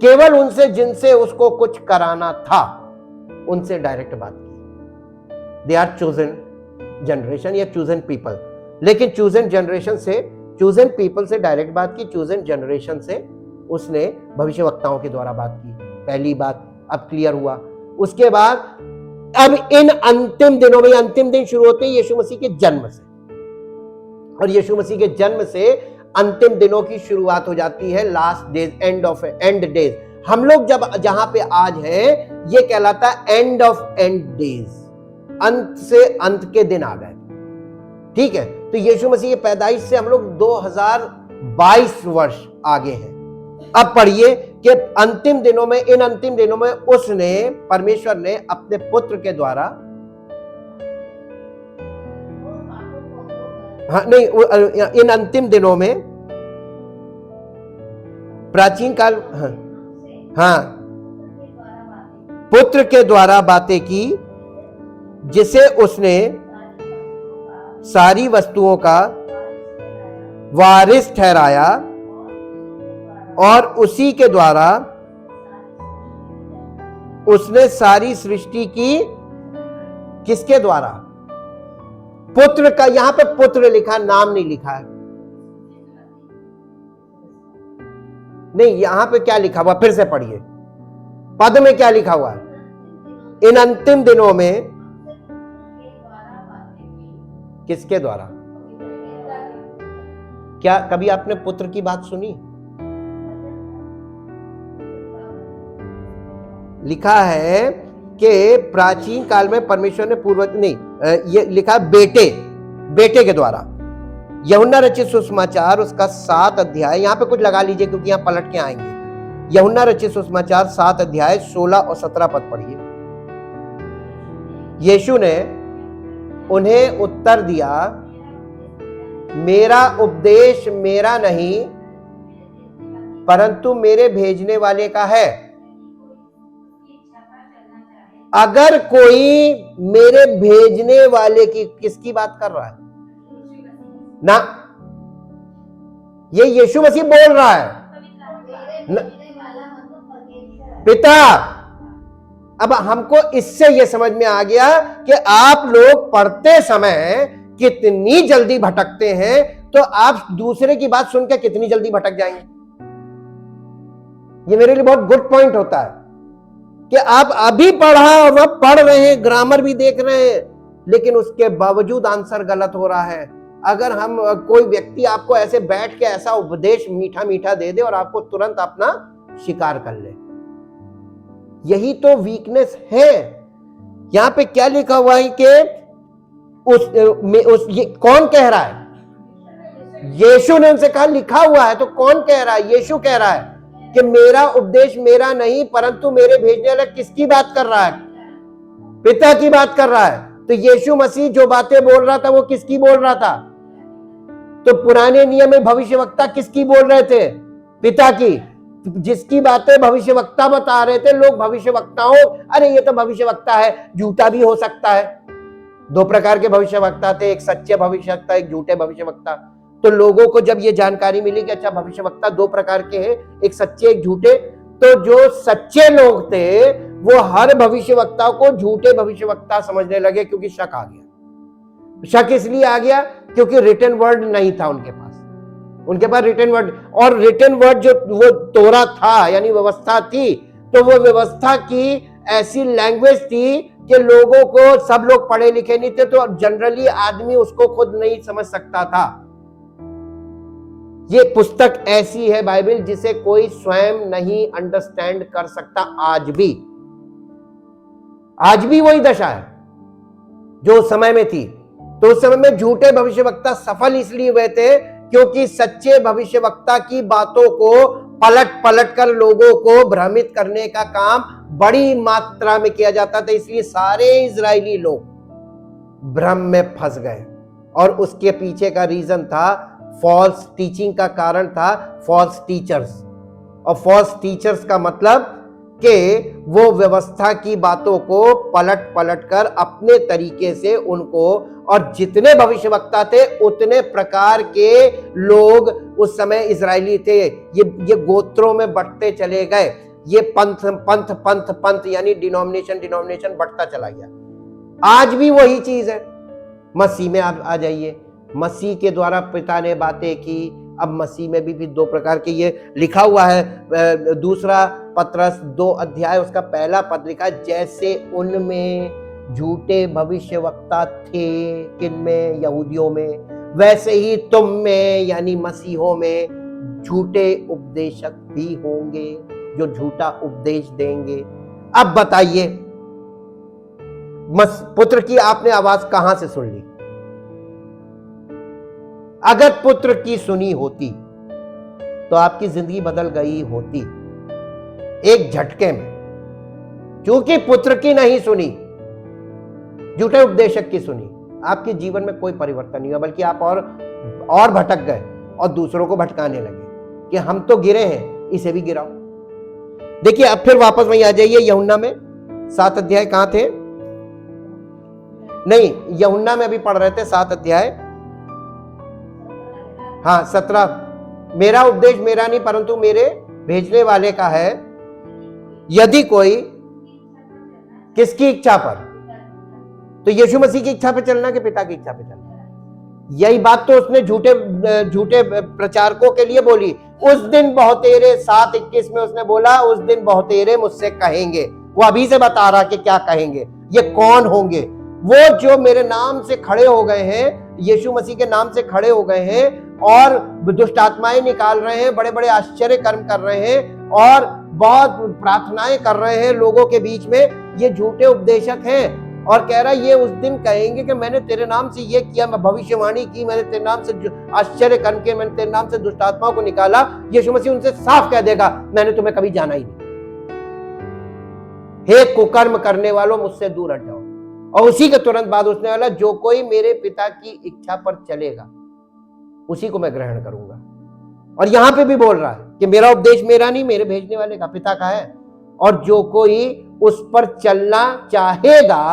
केवल उनसे जिनसे उसको कुछ कराना था उनसे डायरेक्ट बात की। दे आर चोजन जनरेशन या चूजन पीपल। लेकिन चूजन जनरेशन से, चूजन पीपल से डायरेक्ट बात की, चूजन जनरेशन से उसने भविष्यवक्ताओं के द्वारा बात की। पहली बात अब क्लियर हुआ। उसके बाद अब इन अंतिम दिनों में, अंतिम दिन शुरू होते हैं यीशु मसीह के जन्म से, और यीशु मसीह के जन्म से अंतिम दिनों की शुरुआत हो जाती है, लास्ट डेज, एंड डेज। हम लोग जब जहां पे आज हैं, ये कहलाता है एंड ऑफ एंड डेज, अंत से अंत के दिन आ गए। ठीक है, तो यीशु मसीह की पैदाइश से हम लोग 2022 वर्ष आगे हैं। अब पढ़िए कि अंतिम दिनों में, इन अंतिम दिनों में उसने, परमेश्वर ने अपने पुत्र के द्वारा, हाँ नहीं, इन अंतिम दिनों में प्राचीन काल, हाँ, पुत्र के द्वारा बातें की, जिसे उसने सारी वस्तुओं का वारिस ठहराया, और उसी के द्वारा उसने सारी सृष्टि की। किसके द्वारा? पुत्र का, यहां पे पुत्र लिखा, नाम नहीं लिखा है। नहीं, यहां पे क्या लिखा हुआ, फिर से पढ़िए, पद में क्या लिखा हुआ है? इन अंतिम दिनों में किसके द्वारा? क्या कभी आपने पुत्र की बात सुनी? लिखा है कि प्राचीन काल में परमेश्वर ने पूर्वज, नहीं, ये लिखा बेटे के द्वारा। यूहन्ना रचित सुसमाचार उसका 7 अध्याय, यहां पे कुछ लगा लीजिए क्योंकि यहां पलट के आएंगे। यूहन्ना रचित सुसमाचार 7 अध्याय 16 और 17 पद पढ़िए। यीशु ने उन्हें उत्तर दिया, मेरा उपदेश मेरा नहीं परंतु मेरे भेजने वाले का है। अगर कोई मेरे भेजने वाले की, किसकी बात कर रहा है ना? ये यीशु मसीह बोल रहा है पिता। अब हमको इससे यह समझ में आ गया कि आप लोग पढ़ते समय कितनी जल्दी भटकते हैं, तो आप दूसरे की बात सुनकर कितनी जल्दी भटक जाएंगे। ये मेरे लिए बहुत गुड पॉइंट होता है कि आप अभी पढ़ा और वह पढ़ रहे हैं, ग्रामर भी देख रहे हैं, लेकिन उसके बावजूद आंसर गलत हो रहा है। अगर हम, कोई व्यक्ति आपको ऐसे बैठ के ऐसा उपदेश मीठा मीठा दे दे और आपको तुरंत अपना शिकार कर ले, यही तो वीकनेस है। यहां पे क्या लिखा हुआ है कि ये कौन कह रहा है? यीशु ने उनसे कहा, लिखा हुआ है, तो कौन कह रहा है? यीशु कह रहा है कि मेरा उपदेश मेरा नहीं परंतु मेरे भेजने वाला। किसकी बात कर रहा है? पिता की बात कर रहा है। तो यीशु मसीह जो बातें बोल रहा था वो किसकी बोल रहा था? तो पुराने नियम में भविष्यवक्ता किसकी बोल रहे थे? पिता की। जिसकी बातें भविष्यवक्ता बता रहे थे, लोग भविष्यवक्ताओं, अरे ये तो भविष्यवक्ता है, झूठा भी हो सकता है। दो प्रकार के भविष्यवक्ता थे, एक सच्चे भविष्यवक्ता, एक झूठे भविष्यवक्ता। तो लोगों को जब ये जानकारी मिली कि अच्छा भविष्यवक्ता दो प्रकार के हैं, एक सच्चे एक झूठे, तो जो सच्चे लोग थे वो हर भविष्यवक्ता को झूठे भविष्यवक्ता समझने लगे, क्योंकि शक आ गया। शक इसलिए आ गया क्योंकि रिटन वर्ड नहीं था उनके पास। उनके पास रिटन वर्ड, और रिटन वर्ड जो वो तोरा था यानी व्यवस्था थी, तो वो व्यवस्था की ऐसी लैंग्वेज थी कि लोगों को, सब लोग पढ़े लिखे नहीं थे, तो जनरली आदमी उसको खुद नहीं समझ सकता था। ये पुस्तक ऐसी है बाइबल जिसे कोई स्वयं नहीं अंडरस्टैंड कर सकता। आज भी वही दशा है जो उस समय में थी। तो उस समय में झूठे भविष्यवक्ता सफल इसलिए हुए थे क्योंकि सच्चे भविष्यवक्ता की बातों को पलट पलट कर लोगों को भ्रमित करने का काम बड़ी मात्रा में किया जाता था। इसलिए सारे इजरायली लोग भ्रम में फंस गए, और उसके पीछे का रीजन था फॉल्स टीचिंग का कारण था फॉल्स टीचर्स। और फॉल्स टीचर्स का मतलब कि वो व्यवस्था की बातों को पलट पलट कर अपने तरीके से उनको, और जितने भविष्यवक्ता थे उतने प्रकार के लोग उस समय इजरायली थे, ये गोत्रों में बढ़ते चले गए। ये पंथ पंथ पंथ पंथ यानी डिनोमिनेशन बढ़ता चला गया। आज भी वही चीज है। मसीह में आप आ जाइए, मसीह के द्वारा पिता ने बातें की। अब मसीह में भी दो प्रकार के, ये लिखा हुआ है दूसरा पत्रस 2 अध्याय उसका पहला पद लिखा, जैसे उनमें झूठे भविष्यवक्ता थे, किनमें? यहूदियों में, वैसे ही तुम में यानी मसीहों में झूठे उपदेशक भी होंगे जो झूठा उपदेश देंगे। अब बताइए, पुत्र की आपने आवाज कहां से सुन ली? अगर पुत्र की सुनी होती तो आपकी जिंदगी बदल गई होती एक झटके में। क्योंकि पुत्र की नहीं सुनी, झूठे उपदेशक की सुनी, आपके जीवन में कोई परिवर्तन नहीं हुआ, बल्कि आप और भटक गए और दूसरों को भटकाने लगे कि हम तो गिरे हैं, इसे भी गिराओ। देखिए अब फिर वापस वहीं आ जाइए, यूहन्ना में 7 अध्याय कहां थे? नहीं, यूहन्ना में अभी पढ़ रहे थे 7 अध्याय, हाँ 17। मेरा उपदेश मेरा नहीं परंतु मेरे भेजने वाले का है। यदि कोई किसकी इच्छा पर? तो यीशु मसीह की इच्छा पे चलना कि पिता की इच्छा पे चलना? यही बात तो उसने झूठे प्रचारकों के लिए बोली। उस दिन बहुतेरे 7:21 में उसने बोला, उस दिन बहुतेरे मुझसे कहेंगे। वो अभी से बता रहा कि क्या कहेंगे, ये कौन होंगे? वो जो मेरे नाम से खड़े हो गए हैं, यीशु मसीह के नाम से खड़े हो गए हैं और दुष्ट आत्माएं निकाल रहे हैं, बड़े बड़े आश्चर्य कर्म कर रहे हैं और बहुत प्रार्थनाएं कर रहे हैं लोगों के बीच में। ये झूठे उपदेशक हैं। और कह रहा है ये उस दिन कहेंगे कि मैंने तेरे नाम से ये किया, मैं भविष्यवाणी की, मैंने तेरे नाम से आश्चर्य कर्म किए, मैंने तेरे नाम से दुष्ट आत्माओं को निकाला। यीशु मसीह उनसे साफ कह देगा, मैंने तुम्हें कभी जाना ही नहीं। हे कुकर्म करने वालों, मुझसे दूर हट जाओ। और उसी के तुरंत बाद उसने बोला, जो कोई मेरे पिता की इच्छा पर चलेगा उसी को मैं ग्रहण करूंगा। और यहां पे भी बोल रहा है कि मेरा उपदेश मेरा नहीं, मेरे भेजने वाले का, पिता का है। और जो कोई उस पर चलना चाहेगा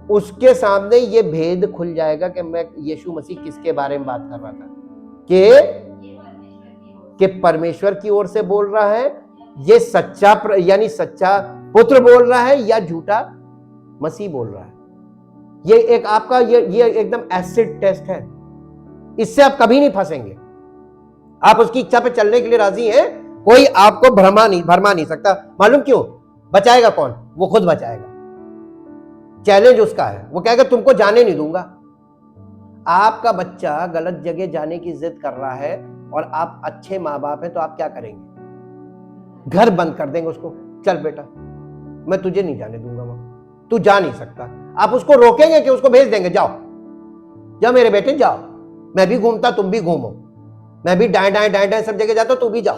उसके सामने ये भेद खुल जाएगा कि मैं यीशु मसीह किसके बारे में बात कर रहा था, कि परमेश्वर की ओर से बोल रहा है, ये सच्चा यानी सच्चा पुत्र बोल रहा है या झूठा मसीह बोल रहा है। ये एक आपका ये एकदम एसिड टेस्ट है। इससे आप कभी नहीं फंसेंगे। आप उसकी इच्छा पे चलने के लिए राजी हैं, कोई आपको भरमा नहीं सकता। मालूम क्यों? बचाएगा कौन? वो खुद बचाएगा। चैलेंज उसका है, वो कहेगा तुमको जाने नहीं दूंगा। आपका बच्चा गलत जगह जाने की जिद कर रहा है और आप अच्छे माँ बाप हैं, तो आप क्या करेंगे? घर बंद कर देंगे उसको, चल बेटा मैं तुझे नहीं जाने दूंगा, वहां तू जा नहीं सकता। आप उसको रोकेंगे कि उसको भेज देंगे, जाओ जाओ मेरे बेटे जाओ, मैं भी घूमता तुम भी घूमो, मैं भी दाएं दाएं सब जगह जाता तू भी जाओ।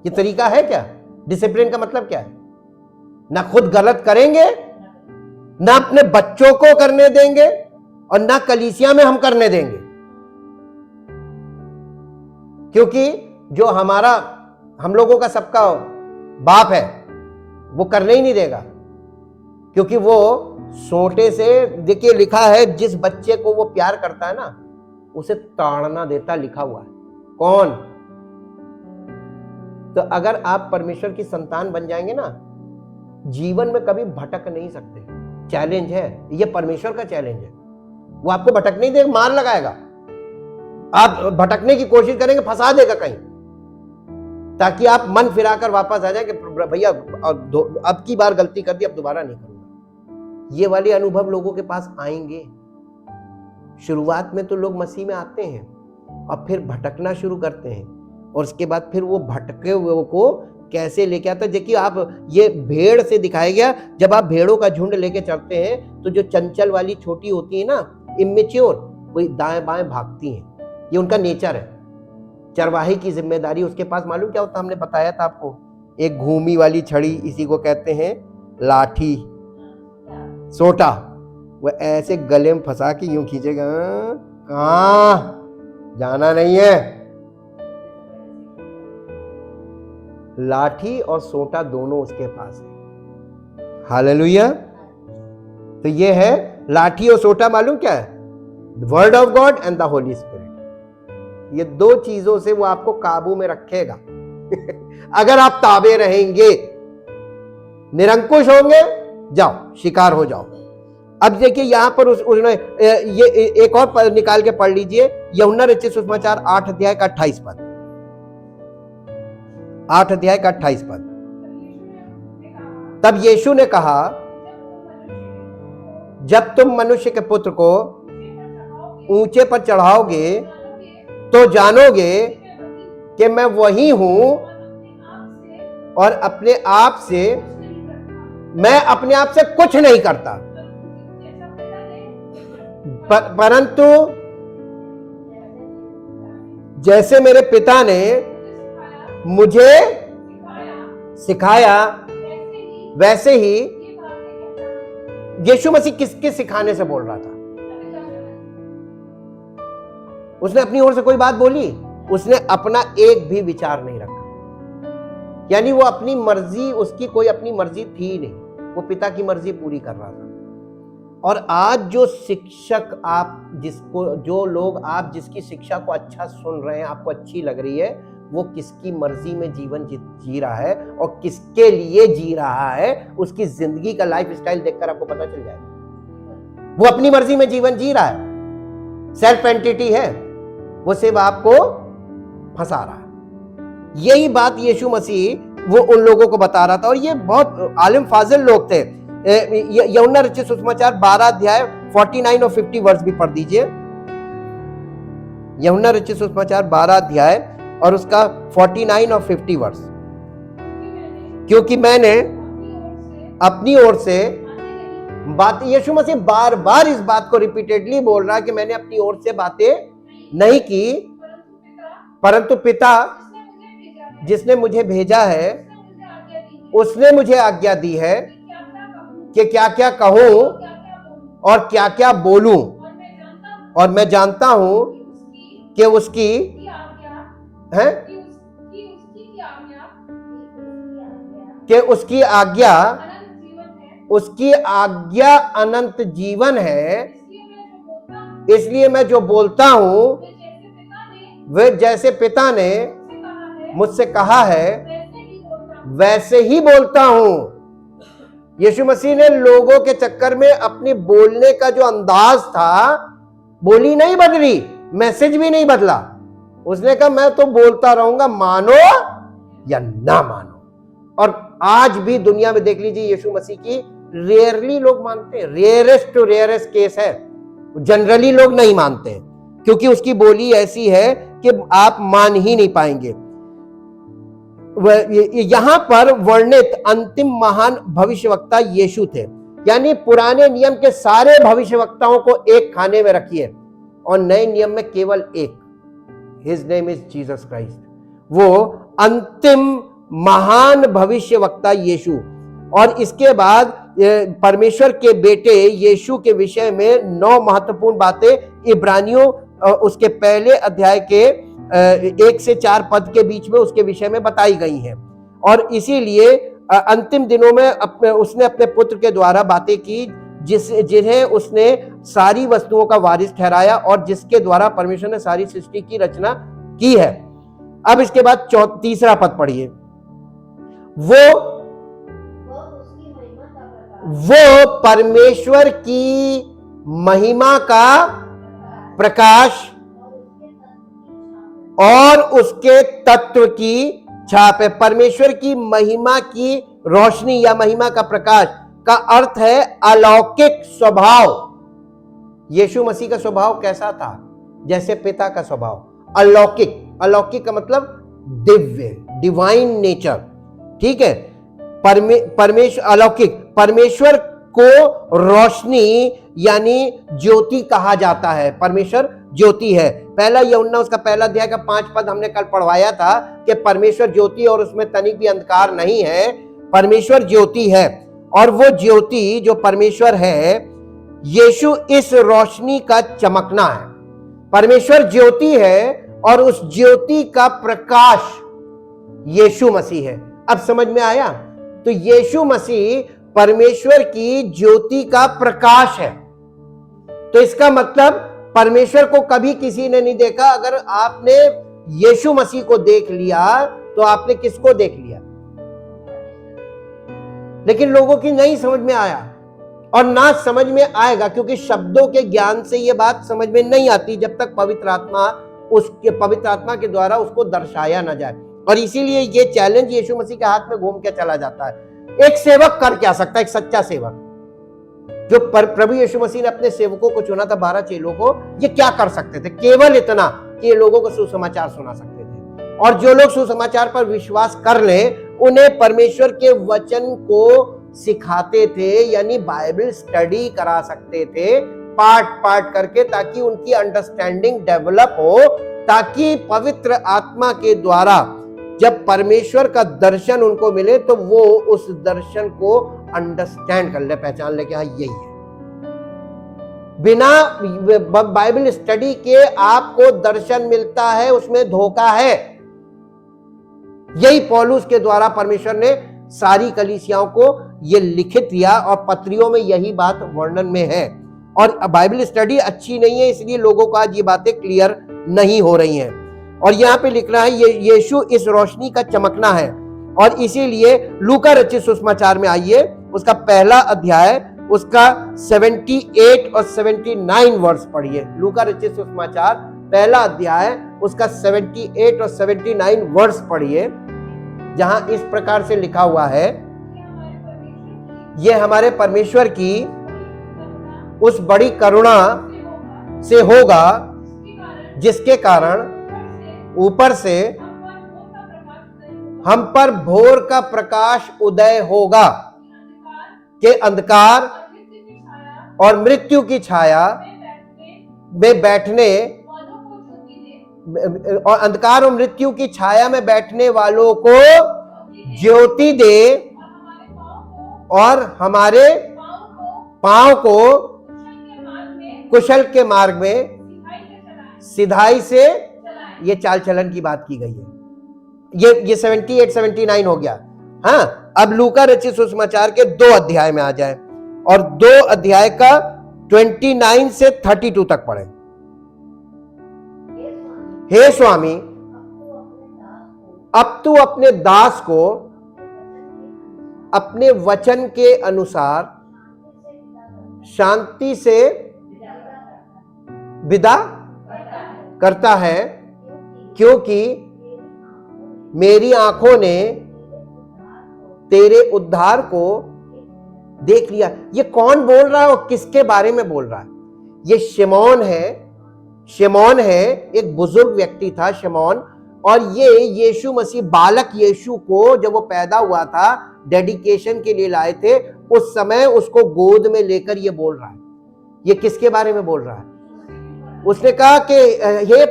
ये तरीका है क्या? डिसिप्लिन का मतलब क्या है? ना खुद गलत करेंगे, ना अपने बच्चों को करने देंगे, और ना कलीसिया में हम करने देंगे। क्योंकि जो हम लोगों का सबका बाप है वो करने ही नहीं देगा। क्योंकि वो सोटे से, देखिए लिखा है, जिस बच्चे को वो प्यार करता है ना उसे ताड़ना देता, लिखा हुआ है। कौन? तो अगर आप परमेश्वर की संतान बन जाएंगे ना, जीवन में कभी भटक नहीं सकते। चैलेंज है ये, परमेश्वर का चैलेंज है। वो आपको भटक नहीं देगा, मार लगाएगा। आप भटकने की कोशिश करेंगे, फंसा देगा कहीं, ताकि आप मन फिराकर वापस आ जाए कि भैया अब की बार गलती कर दी, अब दोबारा नहीं करूंगा। ये वाले अनुभव लोगों के पास आएंगे। शुरुआत में तो लोग मसीह में आते हैं और फिर भटकना शुरू करते हैं, और उसके बाद फिर वो भटके हुए को कैसे लेके आता है। देखिए आप, ये भेड़ से दिखाया गया, जब आप भेड़ों का झुंड लेके चलते हैं तो जो चंचल वाली छोटी होती है ना, इमेच्योर, वही दाएं बाएं भागती हैं। ये उनका नेचर है। चरवाहे की जिम्मेदारी उसके पास मालूम क्या होता, हमने बताया था आपको, एक घूमी वाली छड़ी, इसी को कहते हैं लाठी, सोटा। वो ऐसे गले में फंसा के यूं खींचेगा, कहां जाना नहीं है। लाठी और सोटा दोनों उसके पास है। हालेलुया। तो ये है लाठी और सोटा, मालूम क्या है? Word of God and the Holi spirit. ये दो चीजों से वो आपको काबू में रखेगा। अगर आप ताबे रहेंगे, निरंकुश होंगे, जाओ शिकार हो जाओ। अब देखिए यहां पर उसने ये एक और निकाल के पढ़ लीजिए, यूहन्ना रचित सुसमाचार 8 अध्याय का 28 पद। 8 अध्याय का 28 पद। तब यीशु ने कहा, जब तुम मनुष्य के पुत्र को ऊंचे पर चढ़ाओगे तो जानोगे कि मैं वही हूं, और अपने आप से, मैं अपने आप से कुछ नहीं करता, परंतु जैसे मेरे पिता ने मुझे सिखाया वैसे ही। यीशु मसीह किसके सिखाने से बोल रहा था? उसने अपनी ओर से कोई बात बोली? उसने अपना एक भी विचार नहीं रखा। यानी वो अपनी मर्जी, उसकी कोई अपनी मर्जी थी नहीं, वो पिता की मर्जी पूरी कर रहा था। और आज जो शिक्षक आप जो लोग आप जिसकी शिक्षा को अच्छा सुन रहे हैं, आपको अच्छी लग रही है, वो किसकी मर्जी में जीवन जी रहा है और किसके लिए जी रहा है, उसकी जिंदगी का लाइफ स्टाइल देखकर आपको पता चल जाएगा। वो अपनी मर्जी में जीवन जी रहा है, सेल्फ एंटिटी है, वो सिर्फ आपको फंसा रहा है। यही बात यीशु मसीह वो उन लोगों को बता रहा था। और ये बहुत आलिम फाजिल लोग थे। यूहन्ना रचित सुसमाचार 12 अध्याय 49 और 50 वर्ष भी पढ़ दीजिए। यूहन्ना रचित सुसमाचार 12 अध्याय और उसका 49 और 50 वर्ष। क्योंकि मैंने अपनी ओर से बात, यीशु मसीह बार बार इस बात को रिपीटेडली बोल रहा है कि मैंने अपनी ओर से बातें नहीं की, परंतु पिता जिसने मुझे भेजा है उसने मुझे आज्ञा दी है कि क्या क्या कहूं और क्या क्या बोलूं, और मैं जानता हूं कि उसकी है कि उसकी आज्ञा अनंत जीवन है। इसलिए मैं जो बोलता हूं वे जैसे पिता ने मुझसे कहा है वैसे ही बोलता हूं। यीशु मसीह ने लोगों के चक्कर में अपनी बोलने का जो अंदाज था, बोली नहीं बदली, मैसेज भी नहीं बदला। उसने कहा मैं तो बोलता रहूंगा, मानो या ना मानो। और आज भी दुनिया में देख लीजिए, यीशु मसीह की रेयरली लोग मानते हैं, रेयरेस्ट टू रेयरेस्ट केस है। जनरली लोग नहीं मानते हैं, क्योंकि उसकी बोली ऐसी है कि आप मान ही नहीं पाएंगे। यहां पर वर्णित अंतिम महान भविष्यवक्ता यीशु थे। यानी पुराने नियम के सारे भविष्यवक्ताओं को एक खाने में रखिए और नए नियम में केवल एक, his name is Jesus Christ. वो अंतिम महान भविष्यवक्ता यीशु। और इसके बाद परमेश्वर के बेटे यीशु के विषय में 9 महत्वपूर्ण बातें इब्रानियों उसके पहले अध्याय के 1 से 4 पद के बीच में उसके विषय में बताई गई हैं। और इसीलिए अंतिम दिनों में उसने अपने पुत्र के द्वारा बातें की जिन्हें उसने सारी वस्तुओं का वारिस ठहराया और जिसके द्वारा परमेश्वर ने सारी सृष्टि की रचना की है। अब इसके बाद तीसरा पद पढ़िए। वो परमेश्वर की महिमा का प्रकाश और उसके तत्व की छाप है। परमेश्वर की महिमा की रोशनी या महिमा का प्रकाश का अर्थ है अलौकिक स्वभाव। यीशु मसीह का स्वभाव कैसा था? जैसे पिता का स्वभाव अलौकिक। अलौकिक का मतलब दिव्य, डिवाइन नेचर, ठीक है। परमेश्वर अलौकिक, परमेश्वर को रोशनी यानी ज्योति कहा जाता है। परमेश्वर ज्योति है। पहला यूहन्ना उसका पहला अध्याय का 5 पद हमने कल पढ़वाया था कि परमेश्वर ज्योति और उसमें तनिक भी अंधकार नहीं है। परमेश्वर ज्योति है और वो ज्योति जो परमेश्वर है, यीशु इस रोशनी का चमकना है। परमेश्वर ज्योति है और उस ज्योति का प्रकाश यीशु मसीह है। अब समझ में आया? तो यीशु मसीह परमेश्वर की ज्योति का प्रकाश है। तो इसका मतलब परमेश्वर को कभी किसी ने नहीं देखा। अगर आपने यीशु मसीह को देख लिया तो आपने किसको देख लिया? लेकिन लोगों की नहीं समझ में आया और ना समझ में आएगा, क्योंकि शब्दों के ज्ञान से यह बात समझ में नहीं आती जब तक पवित्र आत्मा के द्वारा उसको दर्शाया ना जाए। और इसीलिए ये चैलेंज यीशु मसीह के हाथ में घूम के चला जाता है। एक सेवक कर क्या सकता है? एक सच्चा सेवक जो प्रभु यीशु मसीह ने अपने सेवकों को चुना था, 12 चेलों को, ये क्या कर सकते थे? केवल इतना कि ये लोगों को सुसमाचार सुना सकते थे। और जो लोग सुसमाचार पर विश्वास कर ले उन्हें परमेश्वर के वचन को सिखाते थे, यानी बाइबल स्टडी करा सकते थे पार्ट पार्ट करके, ताकि उनकी अंडरस्टैंडिंग डेवलप हो, ताकि पवित्र आत्मा के द्वारा जब परमेश्वर का दर्शन उनको मिले तो वो उस दर्शन को अंडरस्टैंड कर ले, पहचान ले कि हाँ यही है। बिना बाइबल स्टडी के आपको दर्शन मिलता है, उसमें धोखा है। यही पौलुस के द्वारा परमेश्वर ने सारी कलीसियाओं को ये लिखित दिया और पत्रियों में यही बात वर्णन में है। और बाइबल स्टडी अच्छी नहीं है, इसलिए लोगों को आज ये बातें क्लियर नहीं हो रही हैं। और यहाँ पे लिख रहा है ये यीशु इस रोशनी का चमकना है। और इसीलिए लूका रचित सुसमाचार में आइए, उसका पहला अध्याय उसका 78 और 79 वर्ष पढ़िए। लूका रचित सुसमाचार पहला अध्याय उसका 78 और 79 वर्ष पढ़िए, जहां इस प्रकार से लिखा हुआ है, ये हमारे परमेश्वर की उस बड़ी करुणा से होगा जिसके कारण ऊपर से हम पर भोर का प्रकाश उदय होगा कि अंधकार और मृत्यु की छाया में बैठने और अंधकार और मृत्यु की छाया में बैठने वालों को ज्योति दे और हमारे पांव को कुशल के मार्ग में सिधाई से, ये चाल चलन की बात की गई है। ये 78 79 हो गया। हाँ, अब लूका रचित सुसमाचार के 2 अध्याय में आ जाए और 2 अध्याय का 29 से 32 तक पढ़े। हे स्वामी, अब तू अपने दास को अपने वचन के अनुसार शांति से विदा करता है, क्योंकि मेरी आंखों ने तेरे उद्धार को देख लिया। ये कौन बोल रहा है और किसके बारे में बोल रहा है? ये शिमोन है। शिमोन है, एक बुजुर्ग व्यक्ति था शिमोन, और ये यीशु मसीह बालक यीशु को जब वो पैदा हुआ था डेडिकेशन के लिए लाए थे, उस समय उसको गोद में लेकर ये बोल रहा है। ये किसके बारे में बोल रहा है? उसने कहा कि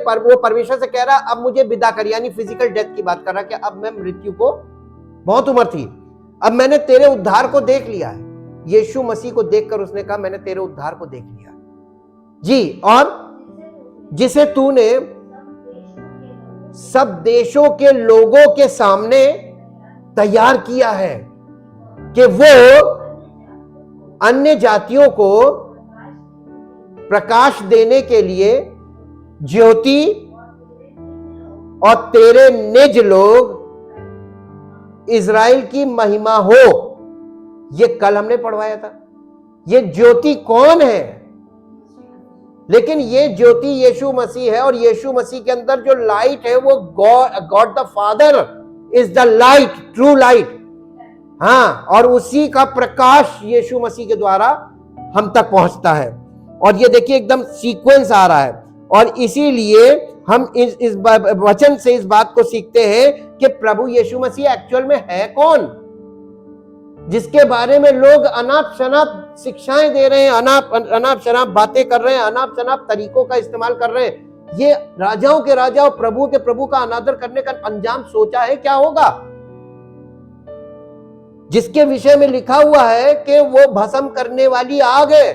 वो परमेश्वर से कह रहा अब मुझे विदा कर, यानी फिजिकल डेथ की बात कर रहा कि अब मैं मृत्यु को, बहुत उम्र थी, अब मैंने तेरे उद्धार को देख लिया है। यीशु मसीह को देखकर उसने कहा मैंने तेरे उद्धार को देख लिया जी, और जिसे तूने सब देशों के लोगों के सामने तैयार किया है कि वो अन्य जातियों को प्रकाश देने के लिए ज्योति और तेरे निज लोग इज़राइल की महिमा हो। ये कल हमने पढ़वाया था। ये ज्योति कौन है? लेकिन ये ज्योति यीशु मसीह है, और यीशु मसीह के अंदर जो लाइट है वो God the father is the light, true light. हाँ, और उसी का प्रकाश यीशु मसीह के द्वारा हम तक पहुंचता है। और ये देखिए एकदम सीक्वेंस आ रहा है, और इसीलिए हम इस वचन से इस बात को सीखते हैं कि प्रभु यीशु मसीह एक्चुअल में है कौन, जिसके बारे में लोग अनाप शनाप शिक्षाएं दे रहे हैं, अनाप शनाप बातें कर रहे हैं, अनाप शनाप तरीकों का इस्तेमाल कर रहे हैं। ये राजाओं के राजा और प्रभु के प्रभु का अनादर करने का अंजाम सोचा है क्या होगा, जिसके विषय में लिखा हुआ है कि वो भस्म करने वाली आग है,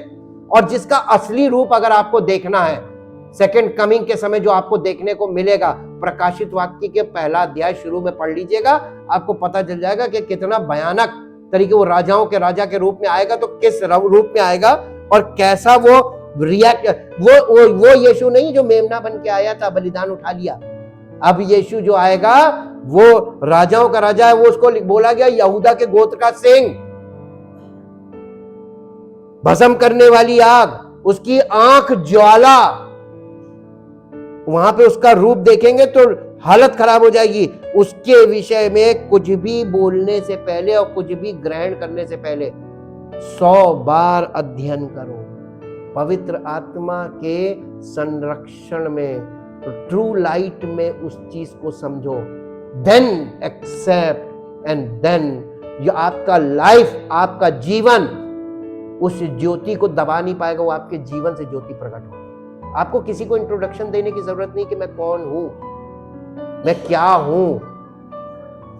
और जिसका असली रूप अगर आपको देखना है सेकंड कमिंग के समय जो आपको देखने को मिलेगा, प्रकाशित वाक्य के पहला अध्याय शुरू में पढ़ लीजिएगा, आपको पता चल जाएगा कि कितना भयानक तरीके वो राजाओं के राजा के रूप में आएगा, तो किस रूप में आएगा और कैसा वो रिएक्ट। वो यीशु नहीं जो मेमना बन के आया था, बलिदान उठा लिया। अब यीशु जो आएगा वो राजाओं का राजा है। वो उसको बोला गया यहूदा के गोत्र का सिंह, भस्म करने वाली आग, उसकी आंख ज्वाला। वहां पे उसका रूप देखेंगे तो हालत खराब हो जाएगी। उसके विषय में कुछ भी बोलने से पहले और कुछ भी ग्रहण करने से पहले 100 बार अध्ययन करो, पवित्र आत्मा के संरक्षण में, ट्रू लाइट में उस चीज को समझो, देन एक्सेप्ट, एंड देन ये आपका लाइफ, आपका जीवन उस ज्योति को दबा नहीं पाएगा। वो आपके जीवन से ज्योति प्रकट होगी। आपको किसी को इंट्रोडक्शन देने की जरूरत नहीं कि मैं कौन हूं, मैं क्या हूं।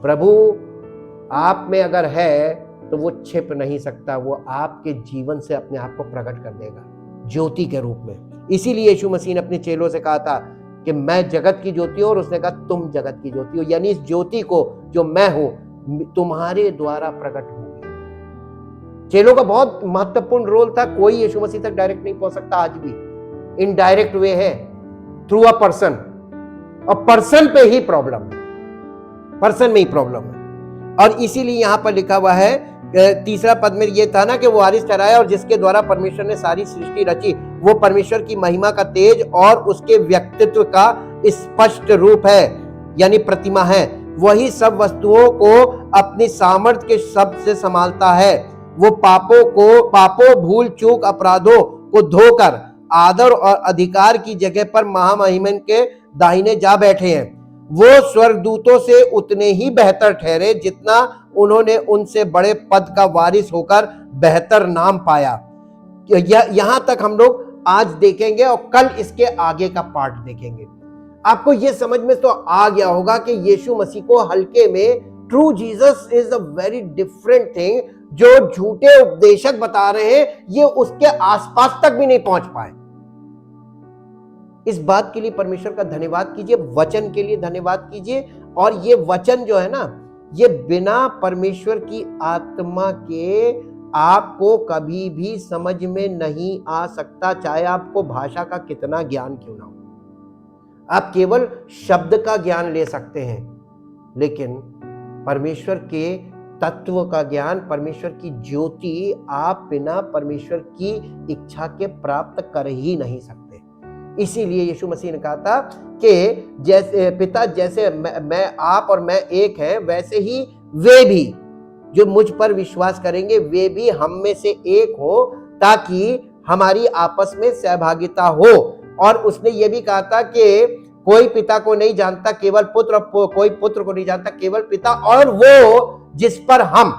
प्रभु आप में अगर है तो वो छिप नहीं सकता, वो आपके जीवन से अपने आप को प्रकट कर देगा ज्योति के रूप में। इसीलिए यीशु मसीह ने अपने चेलों से कहा था कि मैं जगत की ज्योति हूं, और उसने कहा तुम जगत की ज्योति हो, यानी इस ज्योति को जो मैं हूं तुम्हारे द्वारा प्रकट होगी। चेलों का बहुत महत्वपूर्ण रोल था। कोई यीशु मसीह तक डायरेक्ट नहीं पहुंच सकता, आज भी इनडायरेक्ट वे है, थ्रू अ पर्सन, और पर्सन पे ही प्रॉब्लम है, पर्सन में ही प्रॉब्लम है। और इसीलिए यहां पर लिखा हुआ है तीसरा पद में ये था ना कि वो वारिस ठहराया, और जिसके द्वारा परमेश्वर ने सारी सृष्टि रची, वो परमेश्वर की महिमा का तेज और उसके व्यक्तित्व का स्पष्ट रूप है, यानी प्रतिमा है। वही सब वस्तुओं को अपनी सामर्थ्य के शब्द से संभालता है। वो पापों भूल चूक अपराधों को धोकर आदर और अधिकार की जगह पर महामहिमन के दाहिने जा बैठे हैं। वो स्वर्गदूतों से उतने ही बेहतर ठहरे जितना उन्होंने उनसे बड़े पद का वारिस होकर बेहतर नाम पाया। यहां तक हम लोग आज देखेंगे, और कल इसके आगे का पार्ट देखेंगे। आपको यह समझ में तो आ गया होगा कि यीशु मसीह को हल्के में, true Jesus is a very different thing. जो झूठे उपदेशक बता रहे हैं ये उसके आसपास तक भी नहीं पहुंच पाए। इस बात के लिए परमेश्वर का धन्यवाद कीजिए, वचन के लिए धन्यवाद कीजिए। और ये वचन जो है ना, ये बिना परमेश्वर की आत्मा के आपको कभी भी समझ में नहीं आ सकता, चाहे आपको भाषा का कितना ज्ञान क्यों ना हो। आप केवल शब्द का ज्ञान ले सकते हैं, लेकिन परमेश्वर के तत्व का ज्ञान, परमेश्वर की ज्योति आप बिना परमेश्वर की इच्छा के प्राप्त कर ही नहीं सकते। इसीलिए यीशु मसीह ने कहा था कि जैसे पिता, जैसे मैं आप और मैं एक है, वैसे ही वे भी जो मुझ पर विश्वास करेंगे वे भी हम में से एक हो, ताकि हमारी आपस में सहभागिता हो। और उसने ये भी कहा था कि कोई पिता को नहीं जानता केवल पुत्र, कोई पुत्र को नहीं जानता केवल पिता, और वो जिस पर हम,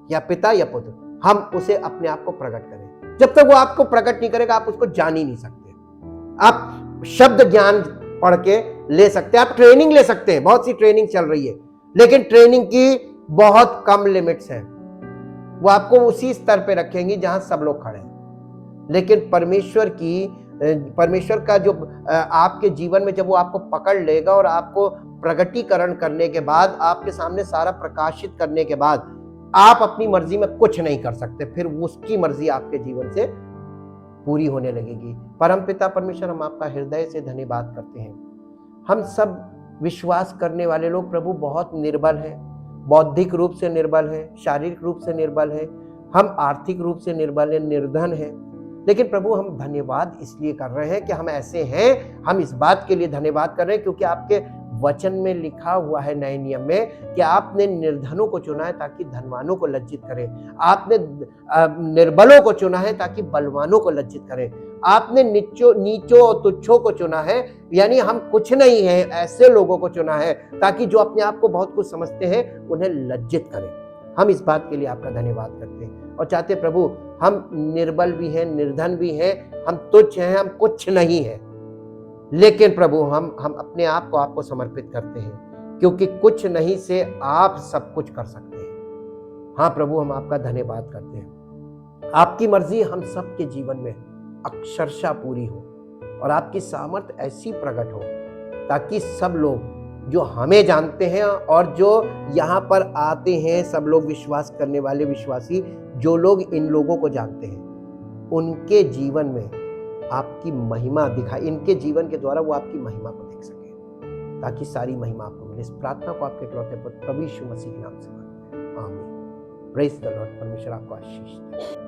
या पिता या पुत्र, हम उसे अपने आप को प्रकट करें। जब तक वो आपको प्रकट नहीं करेगा आप उसको जान ही नहीं सकते। आप शब्द ज्ञान पढ़ के ले सकते हैं, आप ट्रेनिंग ले सकते हैं, बहुत सी ट्रेनिंग चल रही है, लेकिन ट्रेनिंग की बहुत कम लिमिट्स हैं। वो आपको उसी स्तर पे रखेंगी जहां सब लोग खड़े हैं। लेकिन परमेश्वर का जो आपके जीवन में जब वो आपको पकड़ लेगा और आपको प्रगटीकरण करने के बाद, आपके सामने सारा प्रकाशित करने के बाद, आप अपनी मर्जी में कुछ नहीं कर सकते। फिर उसकी मर्जी आपके जीवन से पूरी होने लगेगी। परमपिता परमेश्वर, हम आपका हृदय से धन्यवाद करते हैं। हम सब विश्वास करने वाले लोग प्रभु बहुत निर्बल हैं, बौद्धिक रूप से निर्बल हैं, शारीरिक रूप से निर्बल हैं, हम आर्थिक रूप से निर्बल हैं, निर्धन हैं। लेकिन प्रभु हम धन्यवाद इसलिए कर रहे हैं कि हम ऐसे हैं। हम इस बात के लिए धन्यवाद कर रहे हैं क्योंकि आपके वचन में लिखा हुआ है नए नियम में कि आपने निर्धनों को चुना है ताकि धनवानों को लज्जित करें। आपने निर्बलों को चुना है ताकि बलवानों को लज्जित करें। आपने नीचों और तुच्छों को चुना है, यानी हम कुछ नहीं है, ऐसे लोगों को चुना है ताकि जो अपने आप को बहुत कुछ समझते हैं उन्हें लज्जित करें। हम इस बात के लिए आपका धन्यवाद करते हैं और चाहते प्रभु हम निर्बल भी हैं, निर्धन भी हैं, हम तुच्छ हैं, हम कुछ नहीं है, लेकिन प्रभु हम अपने आप को आपको समर्पित करते हैं क्योंकि कुछ नहीं से आप सब कुछ कर सकते हैं। हाँ प्रभु, हम आपका धन्यवाद करते हैं। आपकी मर्जी हम सब के जीवन में अक्षरशः पूरी हो और आपकी सामर्थ ऐसी प्रकट हो ताकि सब लोग जो हमें जानते हैं और जो यहाँ पर आते हैं, सब लोग विश्वास करने वाले विश्वासी, जो लोग इन लोगों को जानते हैं, उनके जीवन में आपकी महिमा दिखाई, इनके जीवन के द्वारा वो आपकी महिमा को देख सके ताकि सारी महिमा आपको मिले। इस प्रार्थना को आपके इकलौते पुत्र प्रभु यीशु मसीह के नाम से मांगते हैं, आमीन। Praise the Lord. परमेश्वर आपको आशीष दे।